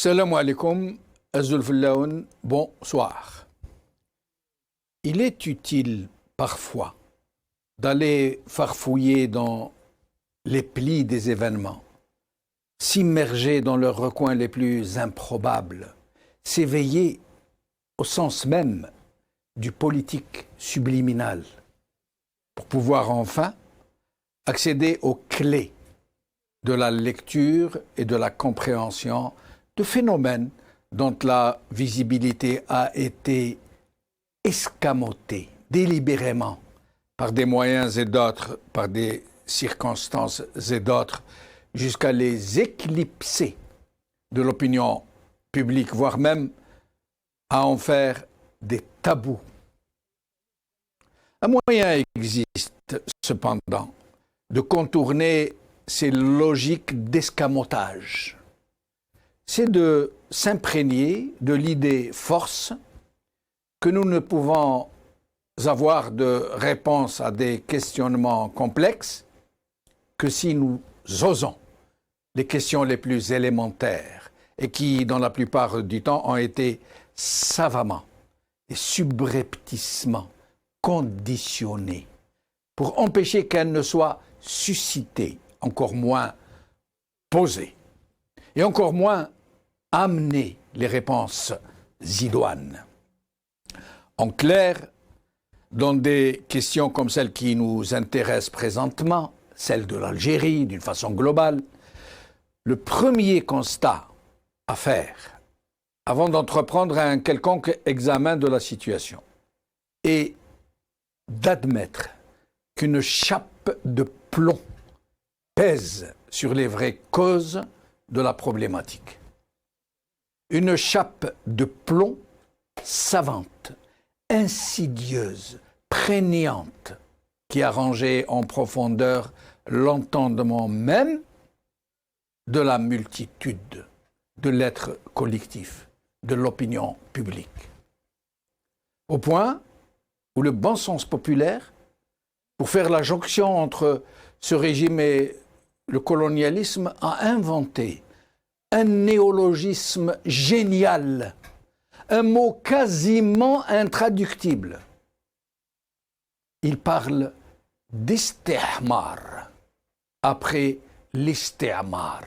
Assalamu alaikum, Azulfullaoun, bonsoir. Il est utile parfois d'aller farfouiller dans les plis des événements, s'immerger dans leurs recoins les plus improbables, s'éveiller au sens même du politique subliminal, pour pouvoir enfin accéder aux clés de la lecture et de la compréhension de phénomènes dont la visibilité a été escamotée délibérément par des moyens et d'autres, par des circonstances et d'autres, jusqu'à les éclipser de l'opinion publique, voire même à en faire des tabous. Un moyen existe cependant de contourner ces logiques d'escamotage. C'est de s'imprégner de l'idée force que nous ne pouvons avoir de réponse à des questionnements complexes que si nous osons les questions les plus élémentaires et qui, dans la plupart du temps, ont été savamment et subrepticement conditionnées pour empêcher qu'elles ne soient suscitées, encore moins posées, et encore moins amener les réponses idoines. En clair, dans des questions comme celles qui nous intéressent présentement, celle de l'Algérie d'une façon globale, le premier constat à faire avant d'entreprendre un quelconque examen de la situation est d'admettre qu'une chape de plomb pèse sur les vraies causes de la problématique. Une chape de plomb savante, insidieuse, prégnante, qui a rangé en profondeur l'entendement même de la multitude, de l'être collectif, de l'opinion publique. Au point où le bon sens populaire, pour faire la jonction entre ce régime et le colonialisme, a inventé un néologisme génial, un mot quasiment intraductible. Il parle d'istihmar après l'istimar.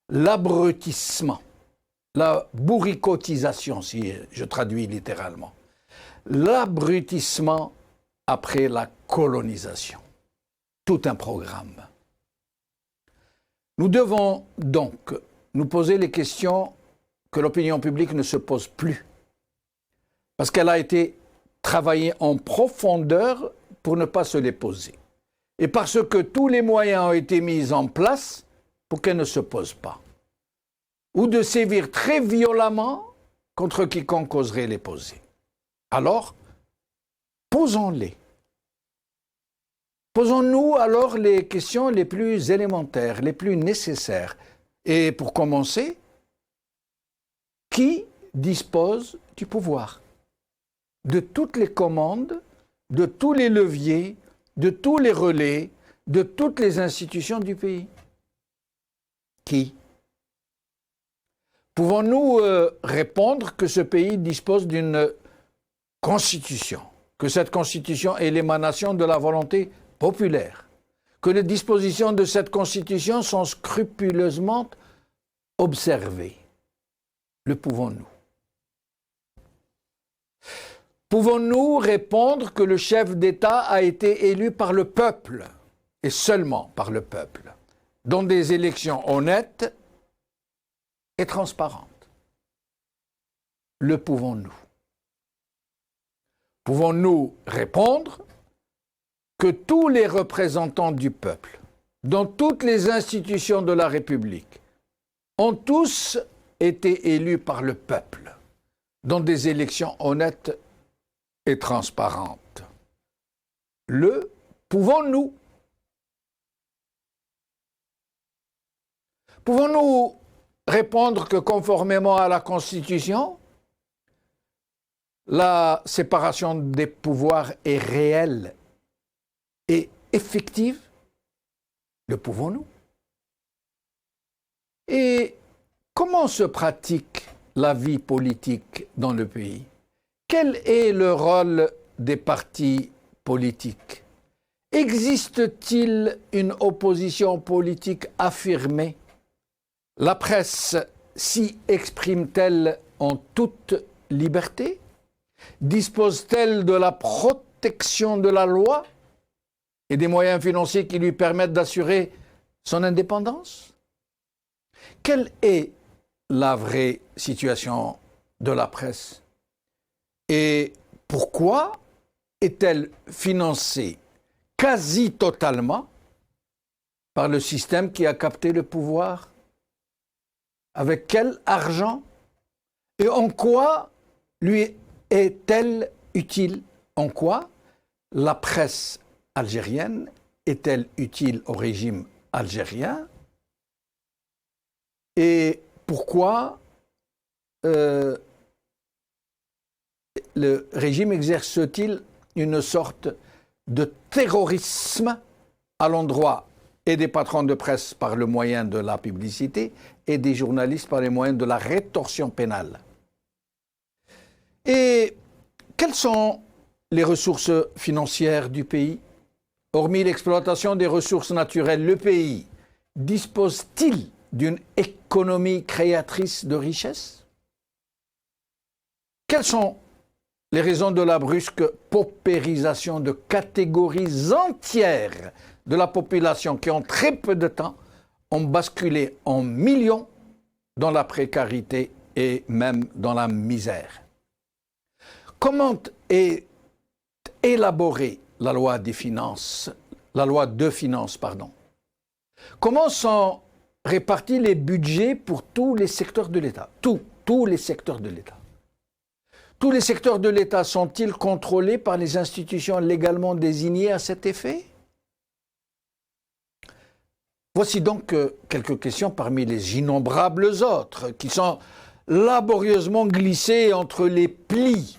L'abrutissement, la bourricotisation, si je traduis littéralement. L'abrutissement après la colonisation. Tout un programme. Nous devons donc nous poser les questions que l'opinion publique ne se pose plus, parce qu'elle a été travaillée en profondeur pour ne pas se les poser, et parce que tous les moyens ont été mis en place pour qu'elle ne se pose pas, ou de sévir très violemment contre quiconque oserait les poser. Alors, posons-les. Posons-nous alors les questions les plus élémentaires, les plus nécessaires. Et pour commencer, qui dispose du pouvoir? De toutes les commandes, de tous les leviers, de tous les relais, de toutes les institutions du pays? Qui? Pouvons-nous répondre que ce pays dispose d'une constitution, que cette constitution est l'émanation de la volonté populaire, que les dispositions de cette constitution sont scrupuleusement observées? Le pouvons-nous? Pouvons-nous répondre que le chef d'État a été élu par le peuple, et seulement par le peuple, dans des élections honnêtes et transparentes? Le pouvons-nous? Pouvons-nous répondre que tous les représentants du peuple, dans toutes les institutions de la République, ont tous été élus par le peuple, dans des élections honnêtes et transparentes? Le pouvons-nous? Pouvons-nous répondre que conformément à la Constitution, la séparation des pouvoirs est réelle et effective? Le pouvons-nous? Et Comment se pratique la vie politique dans le pays? Quel est le rôle des partis politiques? Existe-t-il une opposition politique affirmée? La presse s'y exprime-t-elle en toute liberté? Dispose-t-elle de la protection de la loi et des moyens financiers qui lui permettent d'assurer son indépendance? Quelle est la vraie situation de la presse? Et pourquoi est-elle financée quasi totalement par le système qui a capté le pouvoir? Avec quel argent? Et en quoi lui est-elle utile? En quoi la presse algérienne est-elle utile au régime algérien? Et pourquoi le régime exerce-t-il une sorte de terrorisme à l'endroit et des patrons de presse par le moyen de la publicité et des journalistes par les moyens de la rétorsion pénale? Et quelles sont les ressources financières du pays? Hormis l'exploitation des ressources naturelles, le pays dispose-t-il d'une économie créatrice de richesse? Quelles sont les raisons de la brusque paupérisation de catégories entières de la population qui, en très peu de temps, ont basculé en millions dans la précarité et même dans la misère? Comment est élaborée la loi des finances, la loi de finances, pardon? Comment sont répartis les budgets pour tous les secteurs de l'État? Tous les secteurs de l'État. Tous les secteurs de l'État sont-ils contrôlés par les institutions légalement désignées à cet effet? Voici donc quelques questions parmi les innombrables autres qui sont laborieusement glissées entre les plis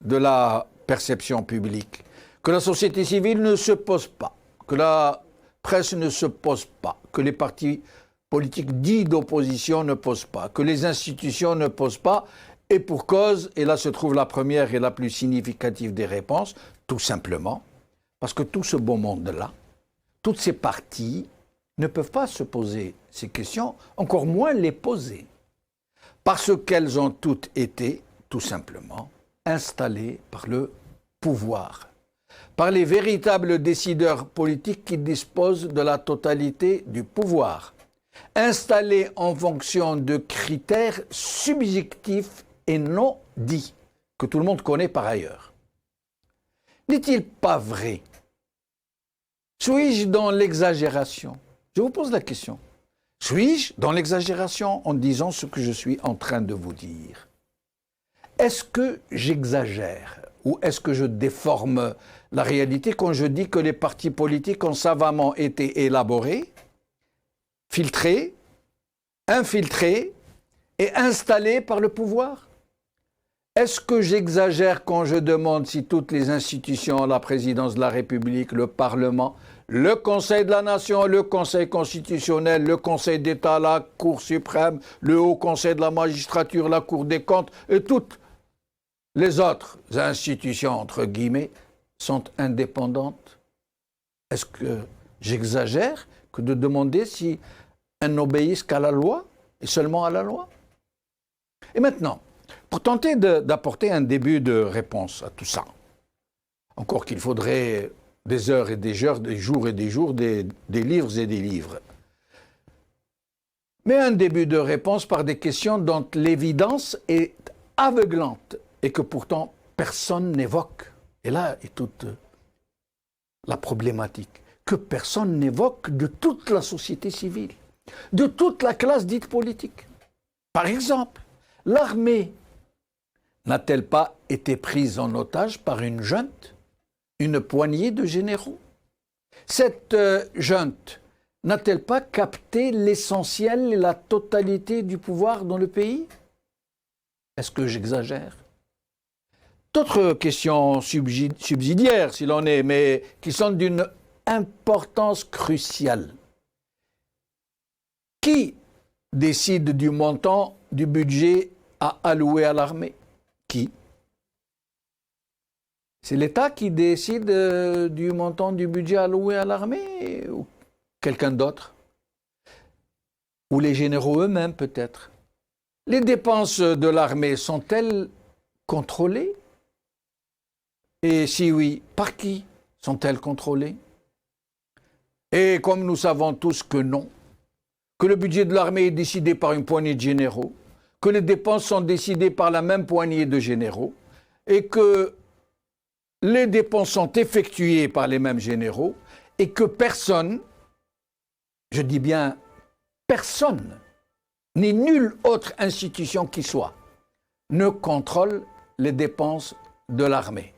de la perception publique, que la société civile ne se pose pas, que la presse ne se pose pas, que les partis politiques dits d'opposition ne posent pas, que les institutions ne posent pas, et pour cause, et là se trouve la première et la plus significative des réponses, tout simplement, parce que tout ce beau monde-là, toutes ces parties ne peuvent pas se poser ces questions, encore moins les poser, parce qu'elles ont toutes été, tout simplement, installées par le pouvoir, par les véritables décideurs politiques qui disposent de la totalité du pouvoir, installées en fonction de critères subjectifs et non dits, que tout le monde connaît par ailleurs. N'est-il pas vrai? Suis-je dans l'exagération? Je vous pose la question. Suis-je dans l'exagération en disant ce que je suis en train de vous dire? Est-ce que j'exagère ou est-ce que je déforme la réalité quand je dis que les partis politiques ont savamment été élaborés, filtrés, infiltrés et installés par le pouvoir? Est-ce que j'exagère quand je demande si toutes les institutions, la présidence de la République, le Parlement, le Conseil de la Nation, le Conseil constitutionnel, le Conseil d'État, la Cour suprême, le Haut Conseil de la magistrature, la Cour des comptes et toutes les autres institutions, entre guillemets, sont indépendantes? Est-ce que j'exagère que de demander si elles n'obéissent qu'à la loi et seulement à la loi? Et maintenant, pour tenter d'apporter un début de réponse à tout ça, encore qu'il faudrait des heures et des heures, des jours et des jours, des livres et des livres. Mais un début de réponse par des questions dont l'évidence est aveuglante et que pourtant personne n'évoque. Et là est toute la problématique, que personne n'évoque de toute la société civile, de toute la classe dite politique. Par exemple, l'armée n'a-t-elle pas été prise en otage par une junte, une poignée de généraux? Cette junte n'a-t-elle pas capté l'essentiel et la totalité du pouvoir dans le pays? Est-ce que j'exagère? D'autres questions subsidiaires, s'il en est, mais qui sont d'une importance cruciale. Qui décide du montant du budget à allouer à l'armée? Qui? C'est l'État qui décide du montant du budget alloué à l'armée ou quelqu'un d'autre? Ou les généraux eux-mêmes peut-être? Les dépenses de l'armée sont-elles contrôlées? Et si oui, par qui sont-elles contrôlées? Et comme nous savons tous que non, que le budget de l'armée est décidé par une poignée de généraux, que les dépenses sont décidées par la même poignée de généraux, et que les dépenses sont effectuées par les mêmes généraux, et que personne, je dis bien personne, ni nulle autre institution qui soit, ne contrôle les dépenses de l'armée,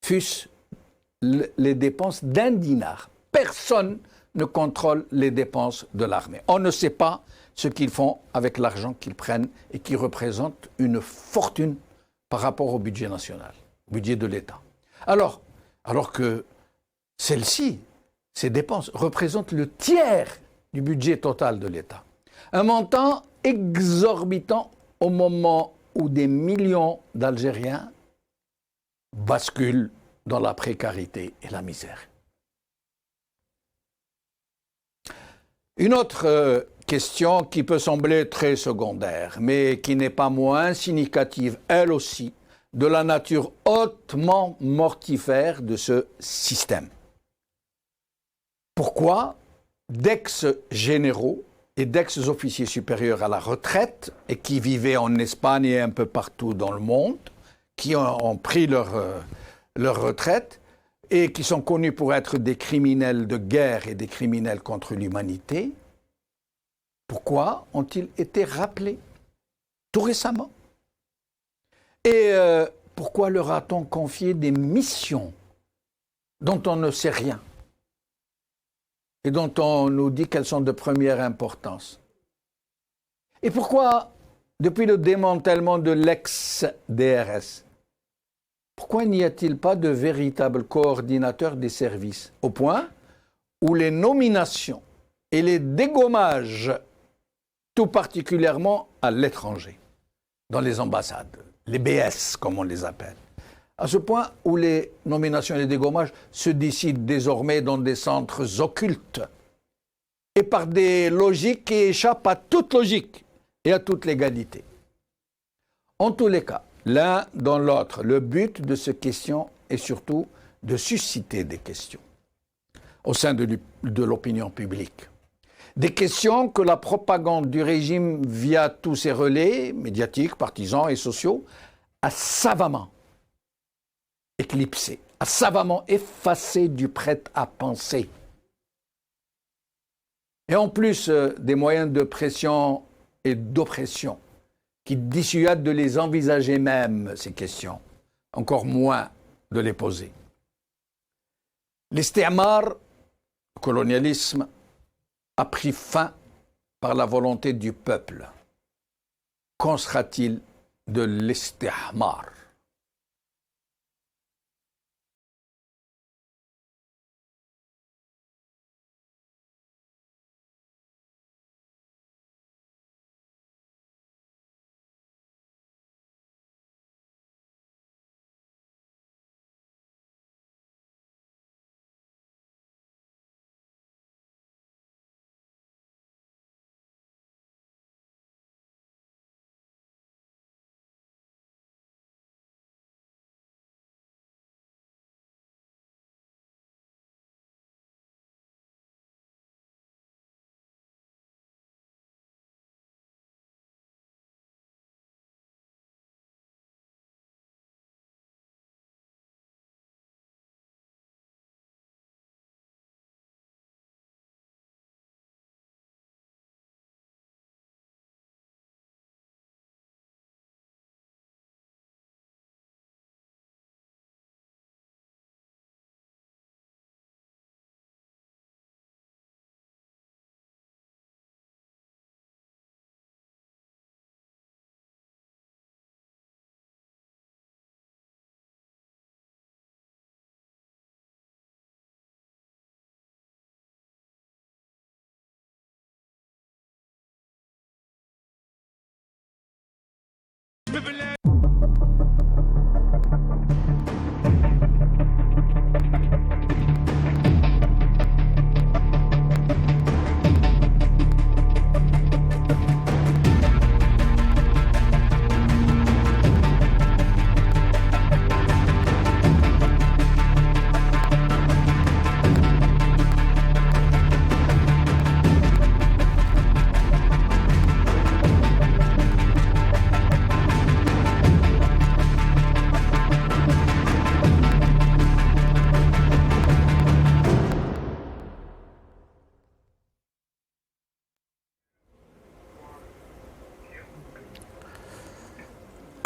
fût-ce les dépenses d'un dinar. Personne ne contrôle les dépenses de l'armée. On ne sait pas ce qu'ils font avec l'argent qu'ils prennent et qui représente une fortune par rapport au budget national, au budget de l'État. Alors que celles-ci, ces dépenses, représentent le tiers du budget total de l'État. Un montant exorbitant au moment où des millions d'Algériens basculent dans la précarité et la misère. Une autre question qui peut sembler très secondaire, mais qui n'est pas moins significative, elle aussi, de la nature hautement mortifère de ce système. Pourquoi d'ex-généraux et d'ex-officiers supérieurs à la retraite, et qui vivaient en Espagne et un peu partout dans le monde, qui ont pris leur retraite, et qui sont connus pour être des criminels de guerre et des criminels contre l'humanité, pourquoi ont-ils été rappelés tout récemment? Et pourquoi leur a-t-on confié des missions dont on ne sait rien et dont on nous dit qu'elles sont de première importance? Et pourquoi, depuis le démantèlement de l'ex-DRS, pourquoi n'y a-t-il pas de véritable coordinateur des services, au point où les nominations et les dégommages, tout particulièrement à l'étranger, dans les ambassades, les BS comme on les appelle, à ce point où les nominations et les dégommages se décident désormais dans des centres occultes et par des logiques qui échappent à toute logique et à toute légalité. En tous les cas, l'un dans l'autre, le but de ces questions est surtout de susciter des questions au sein de l'opinion publique. Des questions que la propagande du régime, via tous ses relais médiatiques, partisans et sociaux, a savamment éclipsé, a savamment effacé du prêt-à-penser. Et en plus des moyens de pression et d'oppression qui dissuadent de les envisager même, ces questions, encore moins de les poser. L'istimar, le colonialisme, a pris fin par la volonté du peuple. Qu'en sera-t-il de l'istihmar?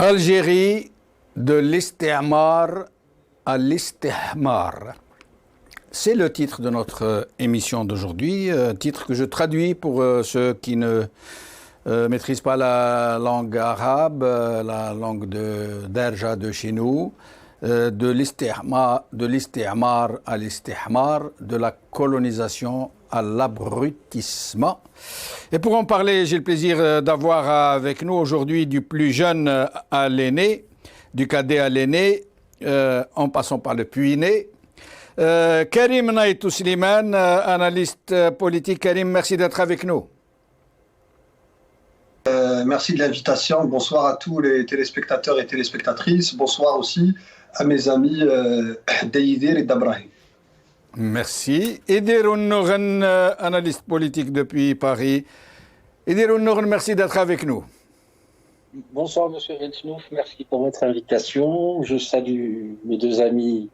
Algérie, de l'Istimar à l'Istihmar. C'est le titre de notre émission d'aujourd'hui, titre que je traduis pour ceux qui ne maîtrisent pas la langue arabe, la langue de Derja de chez nous, de l'Istimar à l'Istihmar, de la colonisation à l'abrutissement. Et pour en parler, j'ai le plaisir d'avoir avec nous aujourd'hui du plus jeune à l'aîné, du cadet à l'aîné, en passant par le puiné. Karim Naïtou Slimane, analyste politique. Karim, merci d'être avec nous. Merci de l'invitation. Bonsoir à tous les téléspectateurs et téléspectatrices. Bonsoir aussi à mes amis d'Eidir et d'Abrahim. Merci. Idir Ounouren, analyste politique depuis Paris. Idir Ounouren, merci d'être avec nous. Bonsoir Monsieur Rensnouf, merci pour votre invitation. Je salue mes deux amis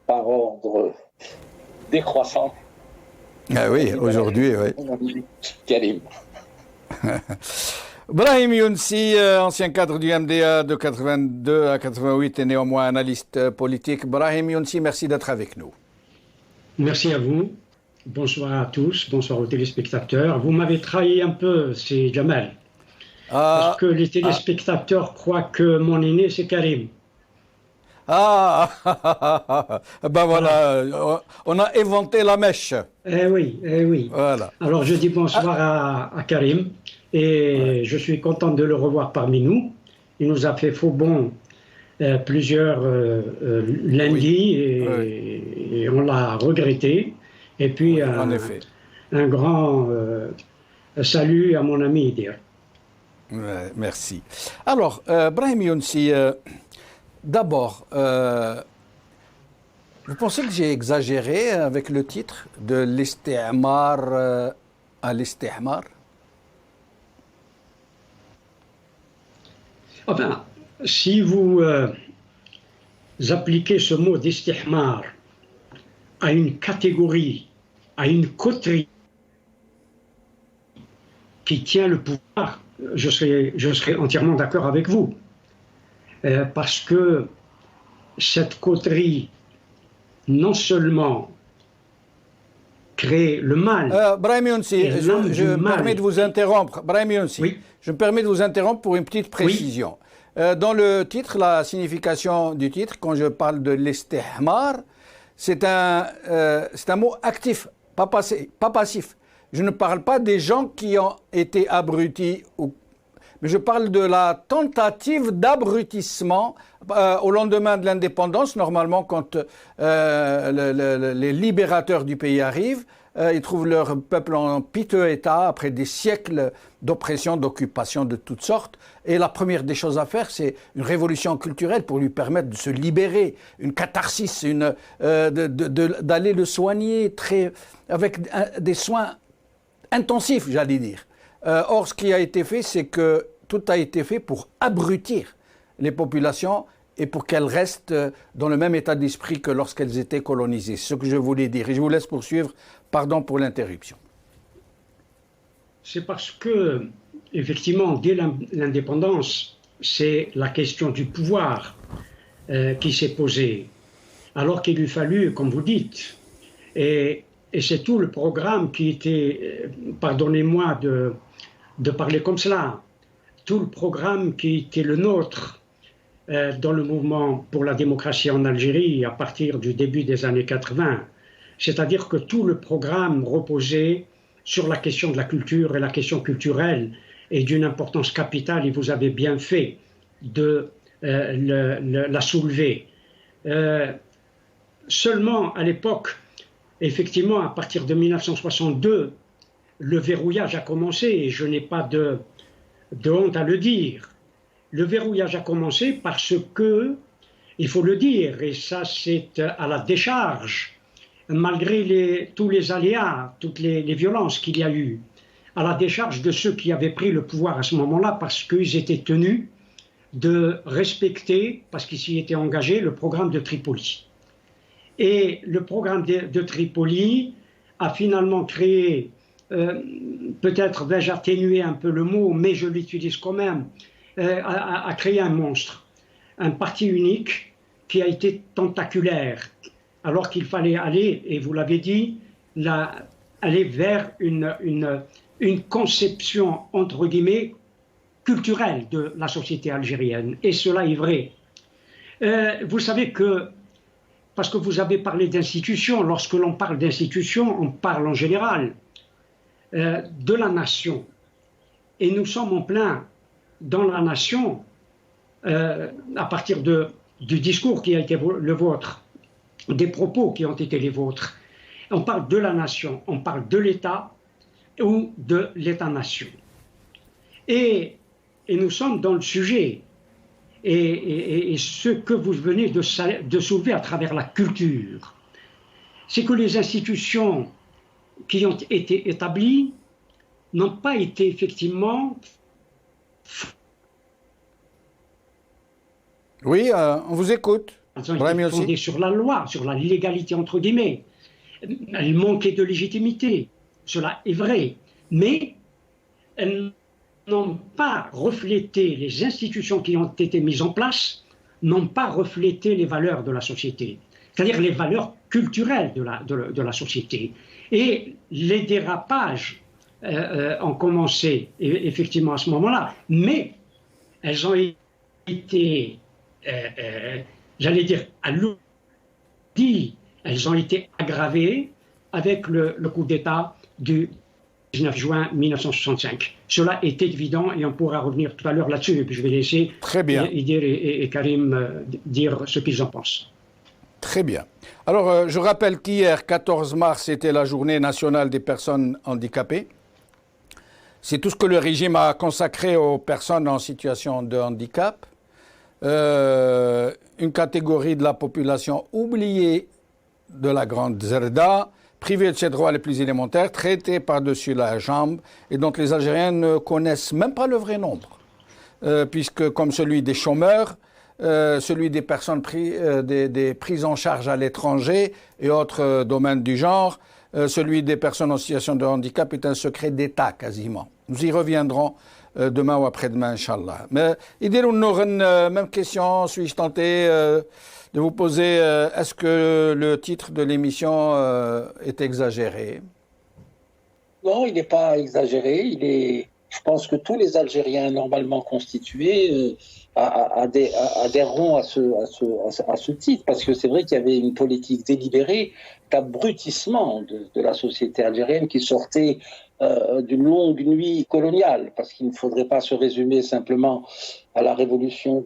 par ordre décroissant. Ah oui, aujourd'hui, oui. Karim. Brahim Younsi, ancien cadre du MDA de 82 à 88 et néanmoins analyste politique. Brahim Younsi, merci d'être avec nous. Merci à vous. Bonsoir à tous. Bonsoir aux téléspectateurs. Vous m'avez trahi un peu, c'est Jamal. Parce que les téléspectateurs croient que mon aîné, c'est Karim. Ben voilà, on a inventé la mèche. Eh oui. Voilà. Alors je dis bonsoir à Karim et je suis content de le revoir parmi nous. Il nous a fait faux bond plusieurs lundis et on l'a regretté. Et puis un grand salut à mon ami Idir. Merci. Alors, Brahim Younsi, d'abord, vous pensez que j'ai exagéré avec le titre de l'Istimar à l'Istihmar? Enfin, si vous appliquez ce mot d'Istihmar à une catégorie, à une coterie qui tient le pouvoir, je serai entièrement d'accord avec vous. Parce que cette coterie, non seulement crée le mal... Brahim Younsi, je me permets de vous interrompre. Brahim Younsi, oui. Je me permets de vous interrompre pour une petite précision. Oui. Dans le titre, la signification du titre, quand je parle de l'Istihmar, c'est un mot actif, pas passif. Je ne parle pas des gens qui ont été abrutis, mais je parle de la tentative d'abrutissement au lendemain de l'indépendance. Normalement, quand les libérateurs du pays arrivent, ils trouvent leur peuple en piteux état après des siècles d'oppression, d'occupation de toutes sortes. Et la première des choses à faire, c'est une révolution culturelle pour lui permettre de se libérer, une catharsis, d'aller le soigner avec des soins intensif, j'allais dire. Or, ce qui a été fait, c'est que tout a été fait pour abrutir les populations et pour qu'elles restent dans le même état d'esprit que lorsqu'elles étaient colonisées. C'est ce que je voulais dire. Et je vous laisse poursuivre. Pardon pour l'interruption. C'est parce que, effectivement, dès l'indépendance, c'est la question du pouvoir qui s'est posée. Alors qu'il eût fallu, comme vous dites, et c'est tout le programme qui était, pardonnez-moi de parler comme cela, tout le programme qui était le nôtre dans le mouvement pour la démocratie en Algérie à partir du début des années 80. C'est-à-dire que tout le programme reposait sur la question de la culture et la question culturelle est d'une importance capitale et vous avez bien fait de la soulever. Seulement, à l'époque, effectivement, à partir de 1962, le verrouillage a commencé, et je n'ai pas de honte à le dire. Le verrouillage a commencé parce que, il faut le dire, et ça c'est à la décharge, malgré tous les aléas, toutes les violences qu'il y a eu, à la décharge de ceux qui avaient pris le pouvoir à ce moment-là, parce qu'ils étaient tenus de respecter, parce qu'ils s'y étaient engagés, le programme de Tripoli. Et le programme de Tripoli a finalement créé, peut-être vais-je atténuer un peu le mot, mais je l'utilise quand même, a créé un monstre, un parti unique qui a été tentaculaire, alors qu'il fallait aller, et vous l'avez dit, aller vers une conception, entre guillemets, culturelle de la société algérienne. Et cela est vrai. Vous savez que, parce que vous avez parlé d'institutions, lorsque l'on parle d'institutions, on parle en général de la nation. Et nous sommes en plein dans la nation, à partir du discours qui a été le vôtre, des propos qui ont été les vôtres. On parle de la nation, on parle de l'État ou de l'État-nation. Et nous sommes dans le sujet. Et ce que vous venez de soulever à travers la culture, c'est que les institutions qui ont été établies n'ont pas été effectivement... Oui, on vous écoute. Elles ont été fondées sur la loi, sur la légalité entre guillemets. Elles manquaient de légitimité, cela est vrai, mais elles n'ont pas reflété, les institutions qui ont été mises en place n'ont pas reflété les valeurs de la société, c'est-à-dire les valeurs culturelles de la société. Et les dérapages ont commencé effectivement à ce moment-là, mais elles ont été, j'allais dire, alourdies, elles ont été aggravées avec le coup d'État du 19 juin 1965. Cela est évident et on pourra revenir tout à l'heure là-dessus. Et puis je vais laisser Idir et Karim dire ce qu'ils en pensent. Très bien. Alors, je rappelle qu'hier, 14 mars, c'était la journée nationale des personnes handicapées. C'est tout ce que le régime a consacré aux personnes en situation de handicap. Une catégorie de la population oubliée de la Grande Zerda, privée de ses droits les plus élémentaires, traitée par-dessus la jambe et dont les Algériens ne connaissent même pas le vrai nombre. Puisque comme celui des chômeurs, celui des personnes des prises en charge à l'étranger et autres domaines du genre, celui des personnes en situation de handicap est un secret d'État quasiment. Nous y reviendrons demain ou après-demain, Inch'Allah. Mais Idir, même question, suis-je tenté de vous poser, est-ce que le titre de l'émission est exagéré? Non, il n'est pas exagéré. Je pense que tous les Algériens normalement constitués adhéreront à ce titre, parce que c'est vrai qu'il y avait une politique délibérée d'abrutissement de la société algérienne qui sortait d'une longue nuit coloniale, parce qu'il ne faudrait pas se résumer simplement à la révolution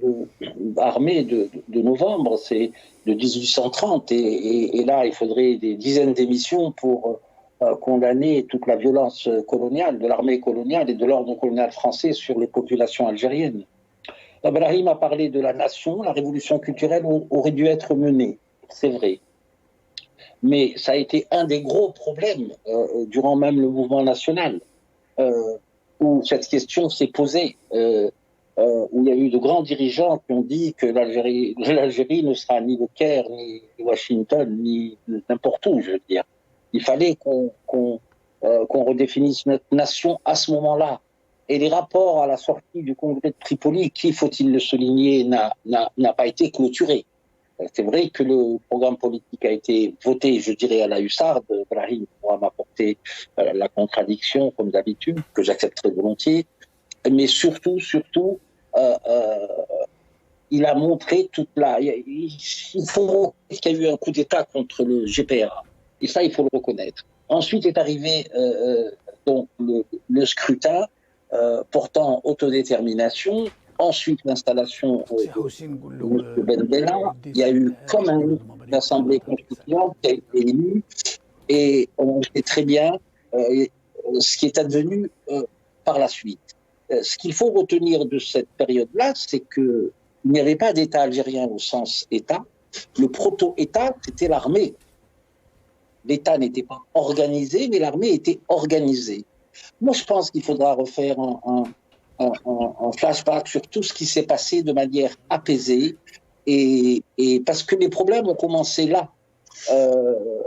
armée de novembre, c'est de 1830, et là il faudrait des dizaines d'émissions pour condamner toute la violence coloniale, de l'armée coloniale et de l'ordre colonial français sur les populations algériennes. Brahim a parlé de la nation, la révolution culturelle aurait dû être menée, c'est vrai. Mais ça a été un des gros problèmes durant même le mouvement national, où cette question s'est posée, où il y a eu de grands dirigeants qui ont dit que l'Algérie ne sera ni le Caire, ni Washington, ni n'importe où, je veux dire. Il fallait qu'on redéfinisse notre nation à ce moment-là. Et les rapports à la sortie du congrès de Tripoli, qui, faut-il le souligner, n'a pas été clôturé. C'est vrai que le programme politique a été voté, je dirais, à la hussarde. Brahim pourra m'apporter la contradiction, comme d'habitude, que j'accepterai volontiers. Mais surtout, il a montré toute la... Il faut qu'il y a eu un coup d'État contre le GPA. Et ça, il faut le reconnaître. Ensuite est arrivé donc le scrutin portant autodétermination, ensuite l'installation de M. Ben Bella, il y a eu quand même une assemblée constituante qui a été élue, et on sait très bien ce qui est advenu par la suite. Ce qu'il faut retenir de cette période-là, c'est qu'il n'y avait pas d'État algérien au sens État. Le proto-État, c'était l'armée. L'État n'était pas organisé, mais l'armée était organisée. Moi, je pense qu'il faudra refaire un flashback sur tout ce qui s'est passé de manière apaisée, et parce que les problèmes ont commencé là.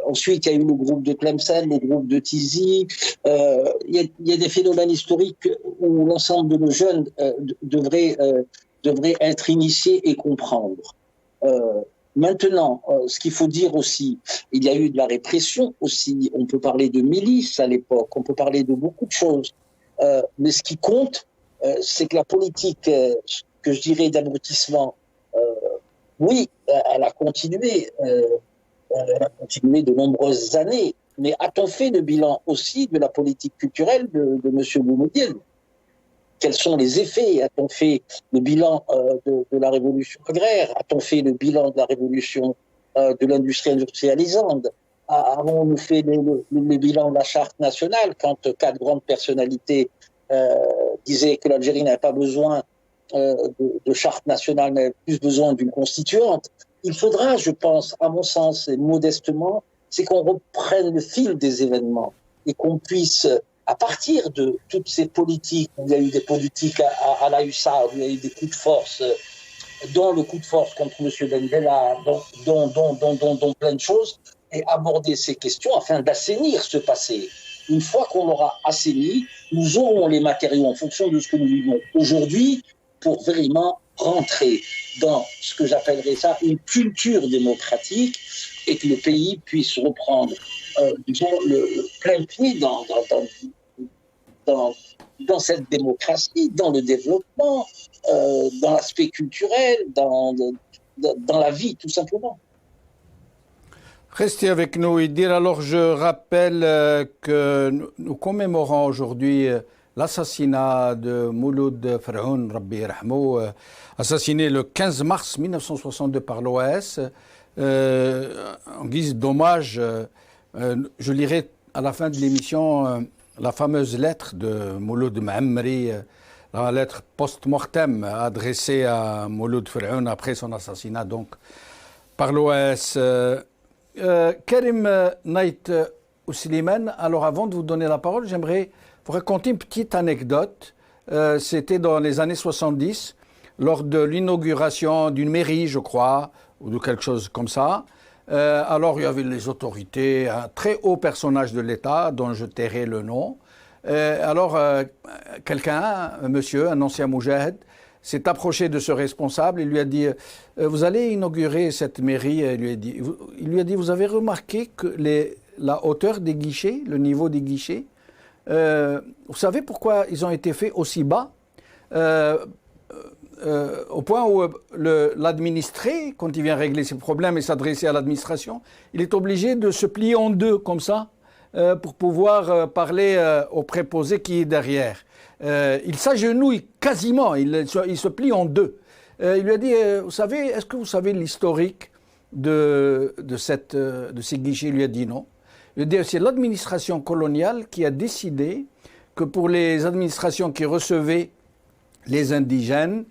Ensuite, il y a eu le groupe de Tlemcen, le groupe de Tizi. Il y a des phénomènes historiques où l'ensemble de nos jeunes devraient être initiés et comprendre. Maintenant, ce qu'il faut dire aussi, il y a eu de la répression aussi. On peut parler de milices à l'époque, on peut parler de beaucoup de choses. Mais ce qui compte, c'est que la politique, que je dirais d'abrutissement, oui, elle a continué. Elle a continué de nombreuses années. Mais a-t-on fait le bilan aussi de la politique culturelle de M. Boumedienne? Quels sont les effets? A-t-on fait le bilan de la révolution agraire? A-t-on fait le bilan de la révolution de l'industrie industrialisante? Avons-nous fait le bilan de la charte nationale quand 4 grandes personnalités disaient que l'Algérie n'avait pas besoin de charte nationale, mais plus besoin d'une constituante? Il faudra, je pense, à mon sens, et modestement, c'est qu'on reprenne le fil des événements et qu'on puisse, à partir de toutes ces politiques, où il y a eu des politiques à la hussarde, où il y a eu des coups de force, dont le coup de force contre M. Ben Bella, dont plein de choses, et aborder ces questions afin d'assainir ce passé. Une fois qu'on l'aura assaini, nous aurons les matériaux en fonction de ce que nous vivons aujourd'hui pour vraiment rentrer dans ce que j'appellerais ça une culture démocratique, et que le pays puisse reprendre le plein pied dans cette démocratie, dans le développement, dans l'aspect culturel, dans la vie, tout simplement. Restez avec nous et dire, alors je rappelle que nous commémorons aujourd'hui l'assassinat de Mouloud Ferhoun, Rabbi Rahmou, assassiné le 15 mars 1962 par l'OAS. En guise d'hommage, je lirai à la fin de l'émission la fameuse lettre de Mouloud Maamri, la lettre post-mortem adressée à Mouloud Ferhoun après son assassinat donc par l'OAS. Karim Naït Ousliman, alors avant de vous donner la parole, j'aimerais vous raconter une petite anecdote. C'était dans les années 70, lors de l'inauguration d'une mairie, je crois, ou de quelque chose comme ça. Alors il y avait les autorités, un très haut personnage de l'État, dont je tairai le nom. Alors quelqu'un, un monsieur, un ancien moujahid, s'est approché de ce responsable et lui a dit « Vous allez inaugurer cette mairie ?» Il lui a dit « Vous avez remarqué que la hauteur des guichets, le niveau des guichets, vous savez pourquoi ils ont été faits aussi bas au point où l'administré, quand il vient régler ses problèmes et s'adresser à l'administration, il est obligé de se plier en deux comme ça pour pouvoir parler au préposé qui est derrière. Il s'agenouille quasiment, il se plie en deux. Il lui a dit, vous savez, est-ce que vous savez l'historique de ces guichets? Il lui a dit non. Il lui a dit, c'est l'administration coloniale qui a décidé que pour les administrations qui recevaient les indigènes,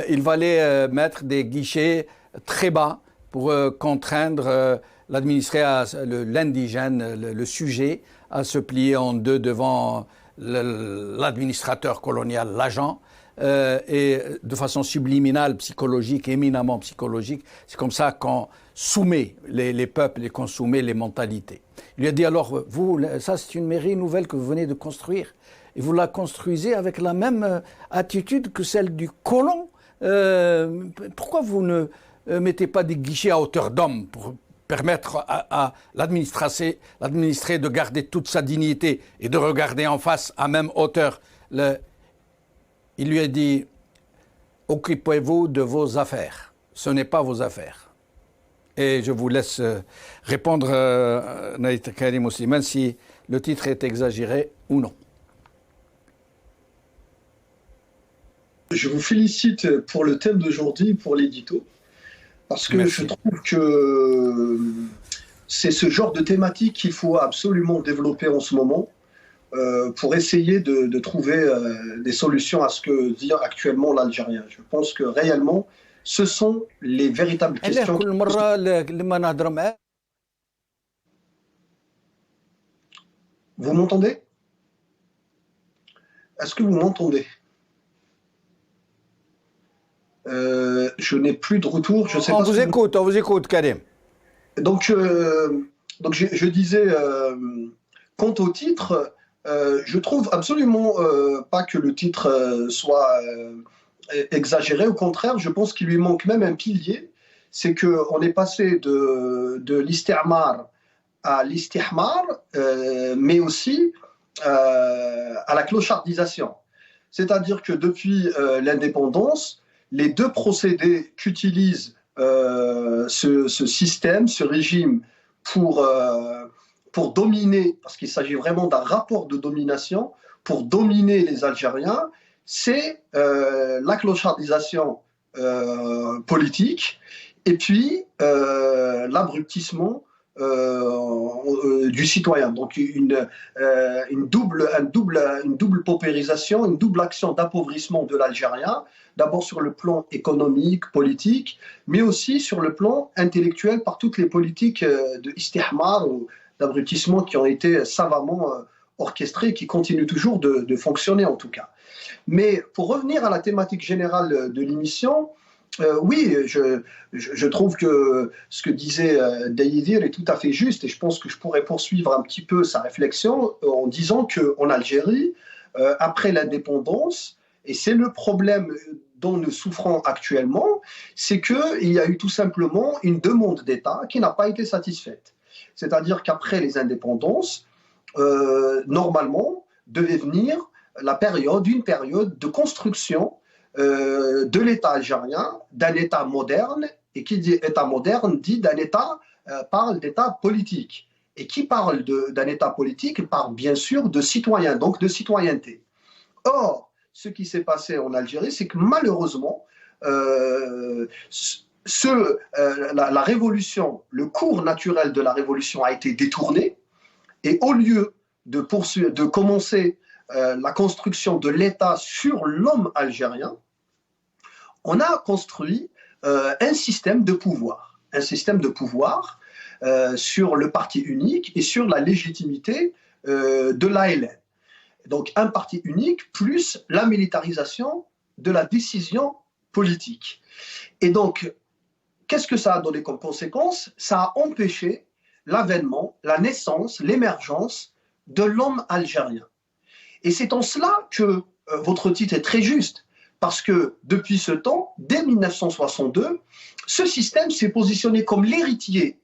il fallait mettre des guichets très bas pour contraindre l'administré, l'indigène, le sujet, à se plier en deux devant l'administrateur colonial, l'agent, et de façon subliminale, psychologique, éminemment psychologique. C'est comme ça qu'on soumet les peuples et qu'on soumet les mentalités. Il lui a dit alors, vous, ça c'est une mairie nouvelle que vous venez de construire, et vous la construisez avec la même attitude que celle du colon. Pourquoi vous ne mettez pas des guichets à hauteur d'homme pour permettre à l'administré de garder toute sa dignité et de regarder en face à même hauteur? Il lui a dit, occupez-vous de vos affaires, ce n'est pas vos affaires. Et je vous laisse répondre, Naït Karim Ousliman, si le titre est exagéré ou non. je vous félicite pour le thème d'aujourd'hui, pour l'édito, parce que Merci. je trouve que c'est ce genre de thématique qu'il faut absolument développer en ce moment pour essayer de trouver des solutions à ce que vit actuellement l'Algérien. Je pense que réellement, ce sont les véritables علاه questions. كل مرة لما نهضر معاه Vous m'entendez? Est-ce que vous m'entendez? Je n'ai plus de retour. Je sais on pas vous ce que écoute, on vous écoute, Karim. Donc je disais, quant au titre, je trouve absolument pas que le titre soit exagéré. Au contraire, je pense qu'il lui manque même un pilier. C'est qu'on est passé de l'istirmar à l'istihmar, mais aussi à la clochardisation. C'est-à-dire que depuis l'indépendance, les deux procédés qu'utilise ce système, ce régime pour dominer, parce qu'il s'agit vraiment d'un rapport de domination, pour dominer les Algériens, c'est la clochardisation politique et puis l'abrutissement du citoyen. Donc une double paupérisation, une double action d'appauvrissement de l'Algérien, d'abord sur le plan économique, politique, mais aussi sur le plan intellectuel par toutes les politiques de istihmar ou d'abrutissement qui ont été savamment orchestrées, qui continuent toujours de fonctionner en tout cas. Mais pour revenir à la thématique générale de l'émission, oui, je trouve que ce que disait Daïdir est tout à fait juste et je pense que je pourrais poursuivre un petit peu sa réflexion en disant qu'en Algérie, après l'indépendance, et c'est le problème dont nous souffrons actuellement, c'est qu'il y a eu tout simplement une demande d'État qui n'a pas été satisfaite. C'est-à-dire qu'après les indépendances, normalement, devait venir une période de construction de l'État algérien, d'un État moderne, et qui dit État moderne dit d'un État, parle d'État politique. Et qui parle d'un État politique parle bien sûr de citoyens, donc de citoyenneté. Or, ce qui s'est passé en Algérie, c'est que malheureusement, la révolution, le cours naturel de la révolution a été détourné, et au lieu de commencer la construction de l'État sur l'homme algérien, on a construit un système de pouvoir sur le parti unique et sur la légitimité de l'ALN. Donc un parti unique plus la militarisation de la décision politique. Et donc, qu'est-ce que ça a donné comme conséquence? Ça a empêché l'avènement, la naissance, l'émergence de l'homme algérien. Et c'est en cela que votre titre est très juste, parce que depuis ce temps, dès 1962, ce système s'est positionné comme l'héritier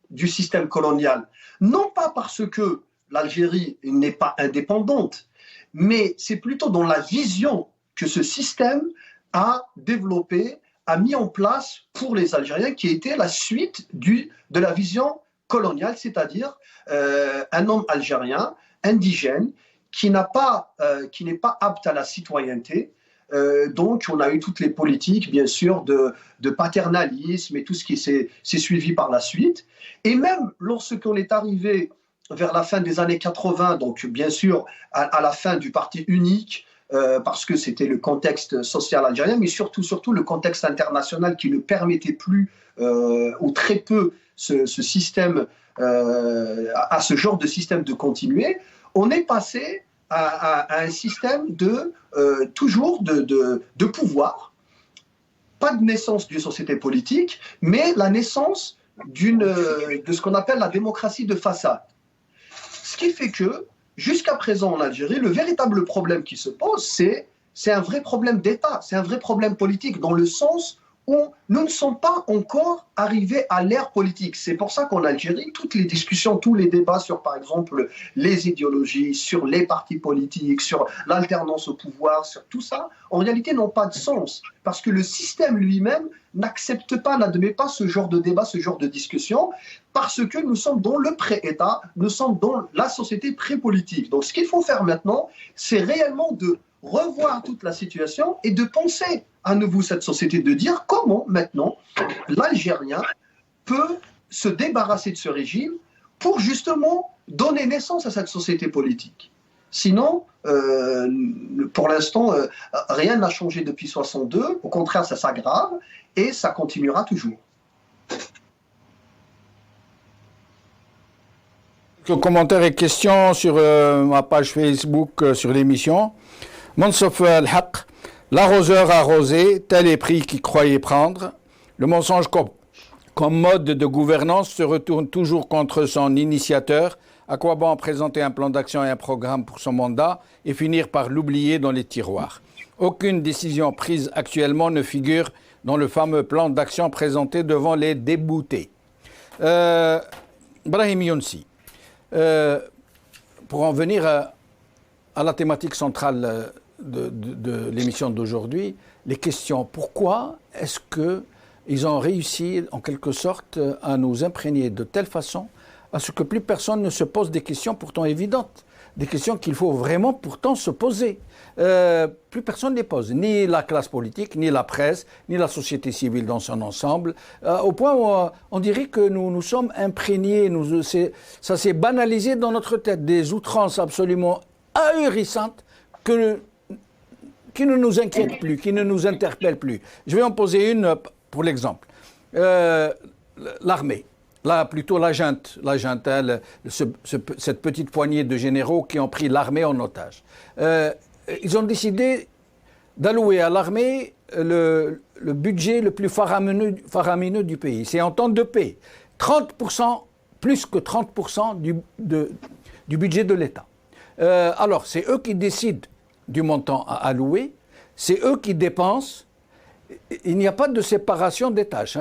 du système colonial, non pas parce que l'Algérie n'est pas indépendante, mais c'est plutôt dans la vision que ce système a développé, a mis en place pour les Algériens, qui était la suite de la vision coloniale, c'est-à-dire un homme algérien, indigène, qui n'est pas apte à la citoyenneté. Donc, on a eu toutes les politiques, bien sûr, de paternalisme et tout ce qui s'est suivi par la suite. Et même lorsqu'on est arrivé vers la fin des années 80, donc bien sûr à la fin du parti unique, parce que c'était le contexte social algérien, mais surtout le contexte international qui ne permettait plus, ou très peu, ce système, à ce genre de système de continuer, on est passé à un système toujours de pouvoir, pas de naissance d'une société politique, mais la naissance de ce qu'on appelle la démocratie de façade. Ce qui fait que, jusqu'à présent en Algérie, le véritable problème qui se pose, c'est un vrai problème d'État, c'est un vrai problème politique, dans le sens où nous ne sommes pas encore arrivés à l'ère politique. C'est pour ça qu'en Algérie, toutes les discussions, tous les débats sur, par exemple, les idéologies, sur les partis politiques, sur l'alternance au pouvoir, sur tout ça, en réalité n'ont pas de sens. Parce que le système lui-même n'accepte pas, n'admet pas ce genre de débat, ce genre de discussion, parce que nous sommes dans le pré-État, nous sommes dans la société pré-politique. Donc ce qu'il faut faire maintenant, c'est réellement de revoir toute la situation et de penser à nouveau cette société, de dire comment maintenant l'Algérien peut se débarrasser de ce régime pour justement donner naissance à cette société politique. Sinon, pour l'instant, rien n'a changé depuis 62. Au contraire, ça s'aggrave et ça continuera toujours. Quelques commentaires et questions sur ma page Facebook sur l'émission. Mansouf Al-Haq, l'arroseur arrosé, tel est prix qu'il croyait prendre. Le mensonge comme mode de gouvernance se retourne toujours contre son initiateur. À quoi bon présenter un plan d'action et un programme pour son mandat et finir par l'oublier dans les tiroirs? Aucune décision prise actuellement ne figure dans le fameux plan d'action présenté devant les déboutés. Brahim Younsi, pour en venir à la thématique centrale de l'émission d'aujourd'hui, les questions. Pourquoi est-ce qu'ils ont réussi en quelque sorte à nous imprégner de telle façon à ce que plus personne ne se pose des questions pourtant évidentes, des questions qu'il faut vraiment pourtant se poser. Plus personne ne les pose, ni la classe politique, ni la presse, ni la société civile dans son ensemble, au point où on dirait que nous sommes imprégnés, ça s'est banalisé dans notre tête, des outrances absolument ahurissantes qui ne nous inquiètent plus, qui ne nous interpellent plus. Je vais en poser une pour l'exemple. L'armée. Là, plutôt la junte, cette petite poignée de généraux qui ont pris l'armée en otage. Ils ont décidé d'allouer à l'armée le budget le plus faramineux du pays. C'est en temps de paix. 30%, plus que 30% du budget de l'État. Alors, c'est eux qui décident du montant à allouer, c'est eux qui dépensent. Il n'y a pas de séparation des tâches.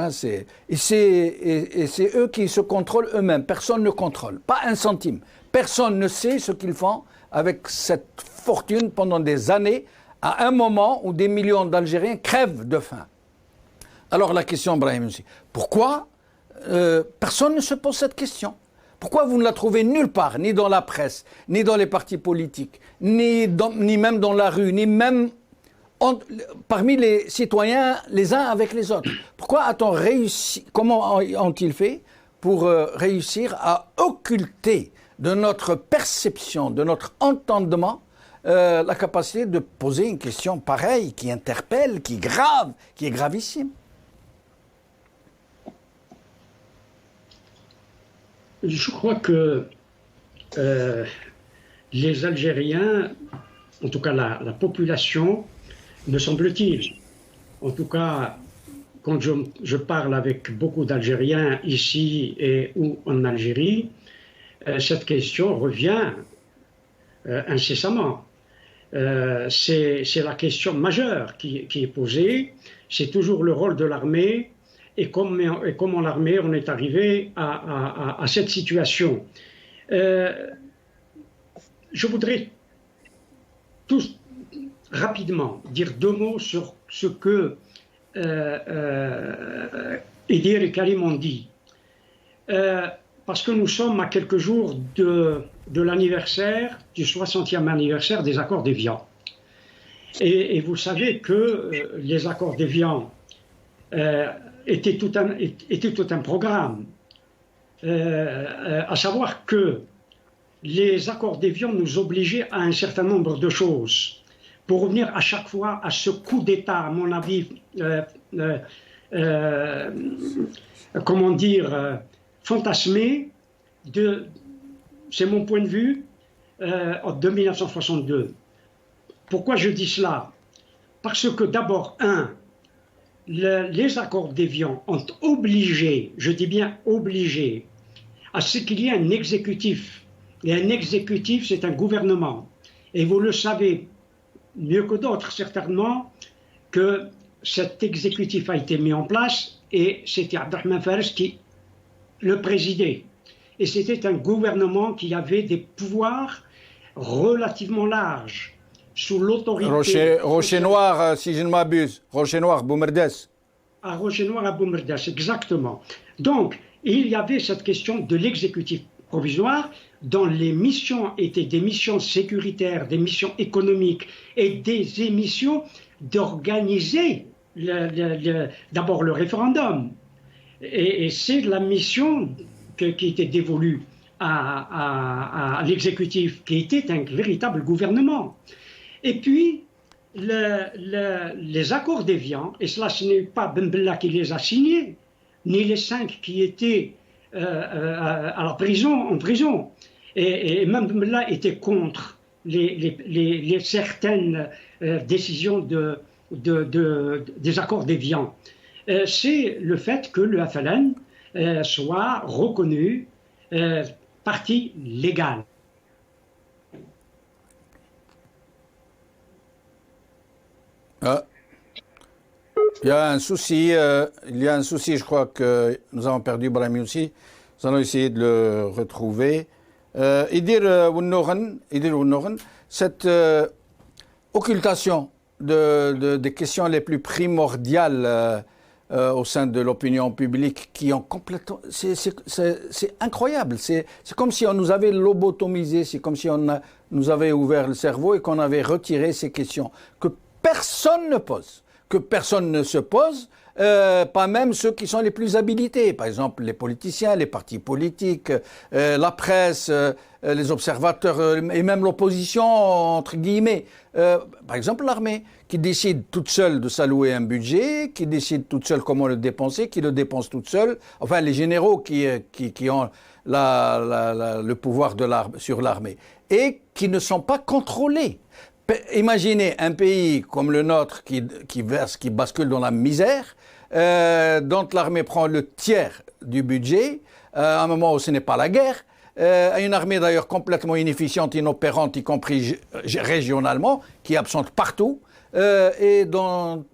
Et c'est eux qui se contrôlent eux-mêmes. Personne ne contrôle. Pas un centime. Personne ne sait ce qu'ils font avec cette fortune pendant des années, à un moment où des millions d'Algériens crèvent de faim. Alors la question, Brahim, pourquoi personne ne se pose cette question? Pourquoi vous ne la trouvez nulle part, ni dans la presse, ni dans les partis politiques, ni même dans la rue, ni même parmi les citoyens, les uns avec les autres? Pourquoi a-t-on réussi, comment ont-ils fait pour réussir à occulter de notre perception, de notre entendement, la capacité de poser une question pareille, qui interpelle, qui est gravissime? Je crois que les Algériens, en tout cas la population, me semble-t-il, en tout cas quand je parle avec beaucoup d'Algériens ici ou en Algérie, cette question revient incessamment. C'est la question majeure qui est posée, c'est toujours le rôle de l'armée et comment l'armée en est arrivé à cette situation. Je voudrais tous rapidement dire deux mots sur ce que Edir et Karim ont dit. Parce que nous sommes à quelques jours de l'anniversaire, du 60e anniversaire des accords d'Évian. Et vous savez que les accords d'Évian était tout un programme, à savoir que les accords d'Évian nous obligeaient à un certain nombre de choses. Pour revenir à chaque fois à ce coup d'État, à mon avis, comment dire, fantasmé, c'est mon point de vue, de 1962. Pourquoi je dis cela? Parce que d'abord, les accords d'Évian ont obligé, je dis bien obligé, à ce qu'il y ait un exécutif. Et un exécutif, c'est un gouvernement. Et vous le savez mieux que d'autres, certainement, que cet exécutif a été mis en place et c'était Abdelrahman Fares qui le présidait. Et c'était un gouvernement qui avait des pouvoirs relativement larges, sous l'autorité... Rocher Noir, si je ne m'abuse. Rocher Noir, Boumerdes. À Rocher Noir, à Boumerdes, exactement. Donc, il y avait cette question de l'exécutif. provisoire dont les missions étaient des missions sécuritaires, des missions économiques et des missions d'organiser d'abord le référendum. Et c'est la mission qui était dévolue à l'exécutif, qui était un véritable gouvernement. Et puis, les accords d'Évian, et cela ce n'est pas Ben Bella qui les a signés, ni les 5 qui étaient à la prison, en prison. Et même Ben Bella était contre les certaines décisions des accords d'Évian. C'est le fait que le FLN soit reconnu parti légal. Il y a un souci, je crois que nous avons perdu Brahimi aussi. Nous allons essayer de le retrouver. Idir Wounoren, cette occultation des questions les plus primordiales au sein de l'opinion publique qui ont complètement... C'est incroyable. C'est comme si on nous avait lobotomisé, c'est comme si on nous avait ouvert le cerveau et qu'on avait retiré ces questions que personne ne pose, que personne ne se pose, pas même ceux qui sont les plus habilités, par exemple les politiciens, les partis politiques, la presse, les observateurs et même l'opposition, entre guillemets. Par exemple l'armée, qui décide toute seule de s'allouer un budget, qui décide toute seule comment le dépenser, qui le dépense toute seule. Enfin, les généraux qui ont le pouvoir sur l'armée et qui ne sont pas contrôlés. Imaginez un pays comme le nôtre qui bascule dans la misère, dont l'armée prend le tiers du budget, à un moment où ce n'est pas la guerre, une armée d'ailleurs complètement inefficiente, inopérante, y compris régionalement, qui est absente partout, et dont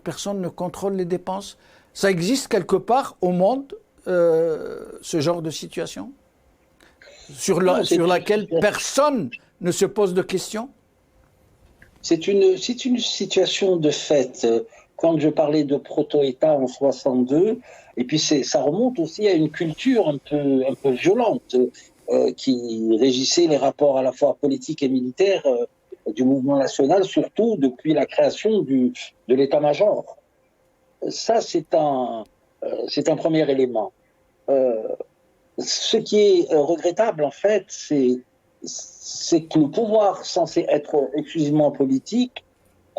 personne ne contrôle les dépenses. Ça existe quelque part au monde, ce genre de situation, sur laquelle personne ne se pose de questions? C'est une situation de fait. Quand je parlais de proto-État en 62, et puis ça remonte aussi à une culture un peu violente qui régissait les rapports à la fois politiques et militaires du mouvement national, surtout depuis la création de l'état-major. Ça, c'est un premier élément. Ce qui est regrettable, en fait, c'est que le pouvoir censé être exclusivement politique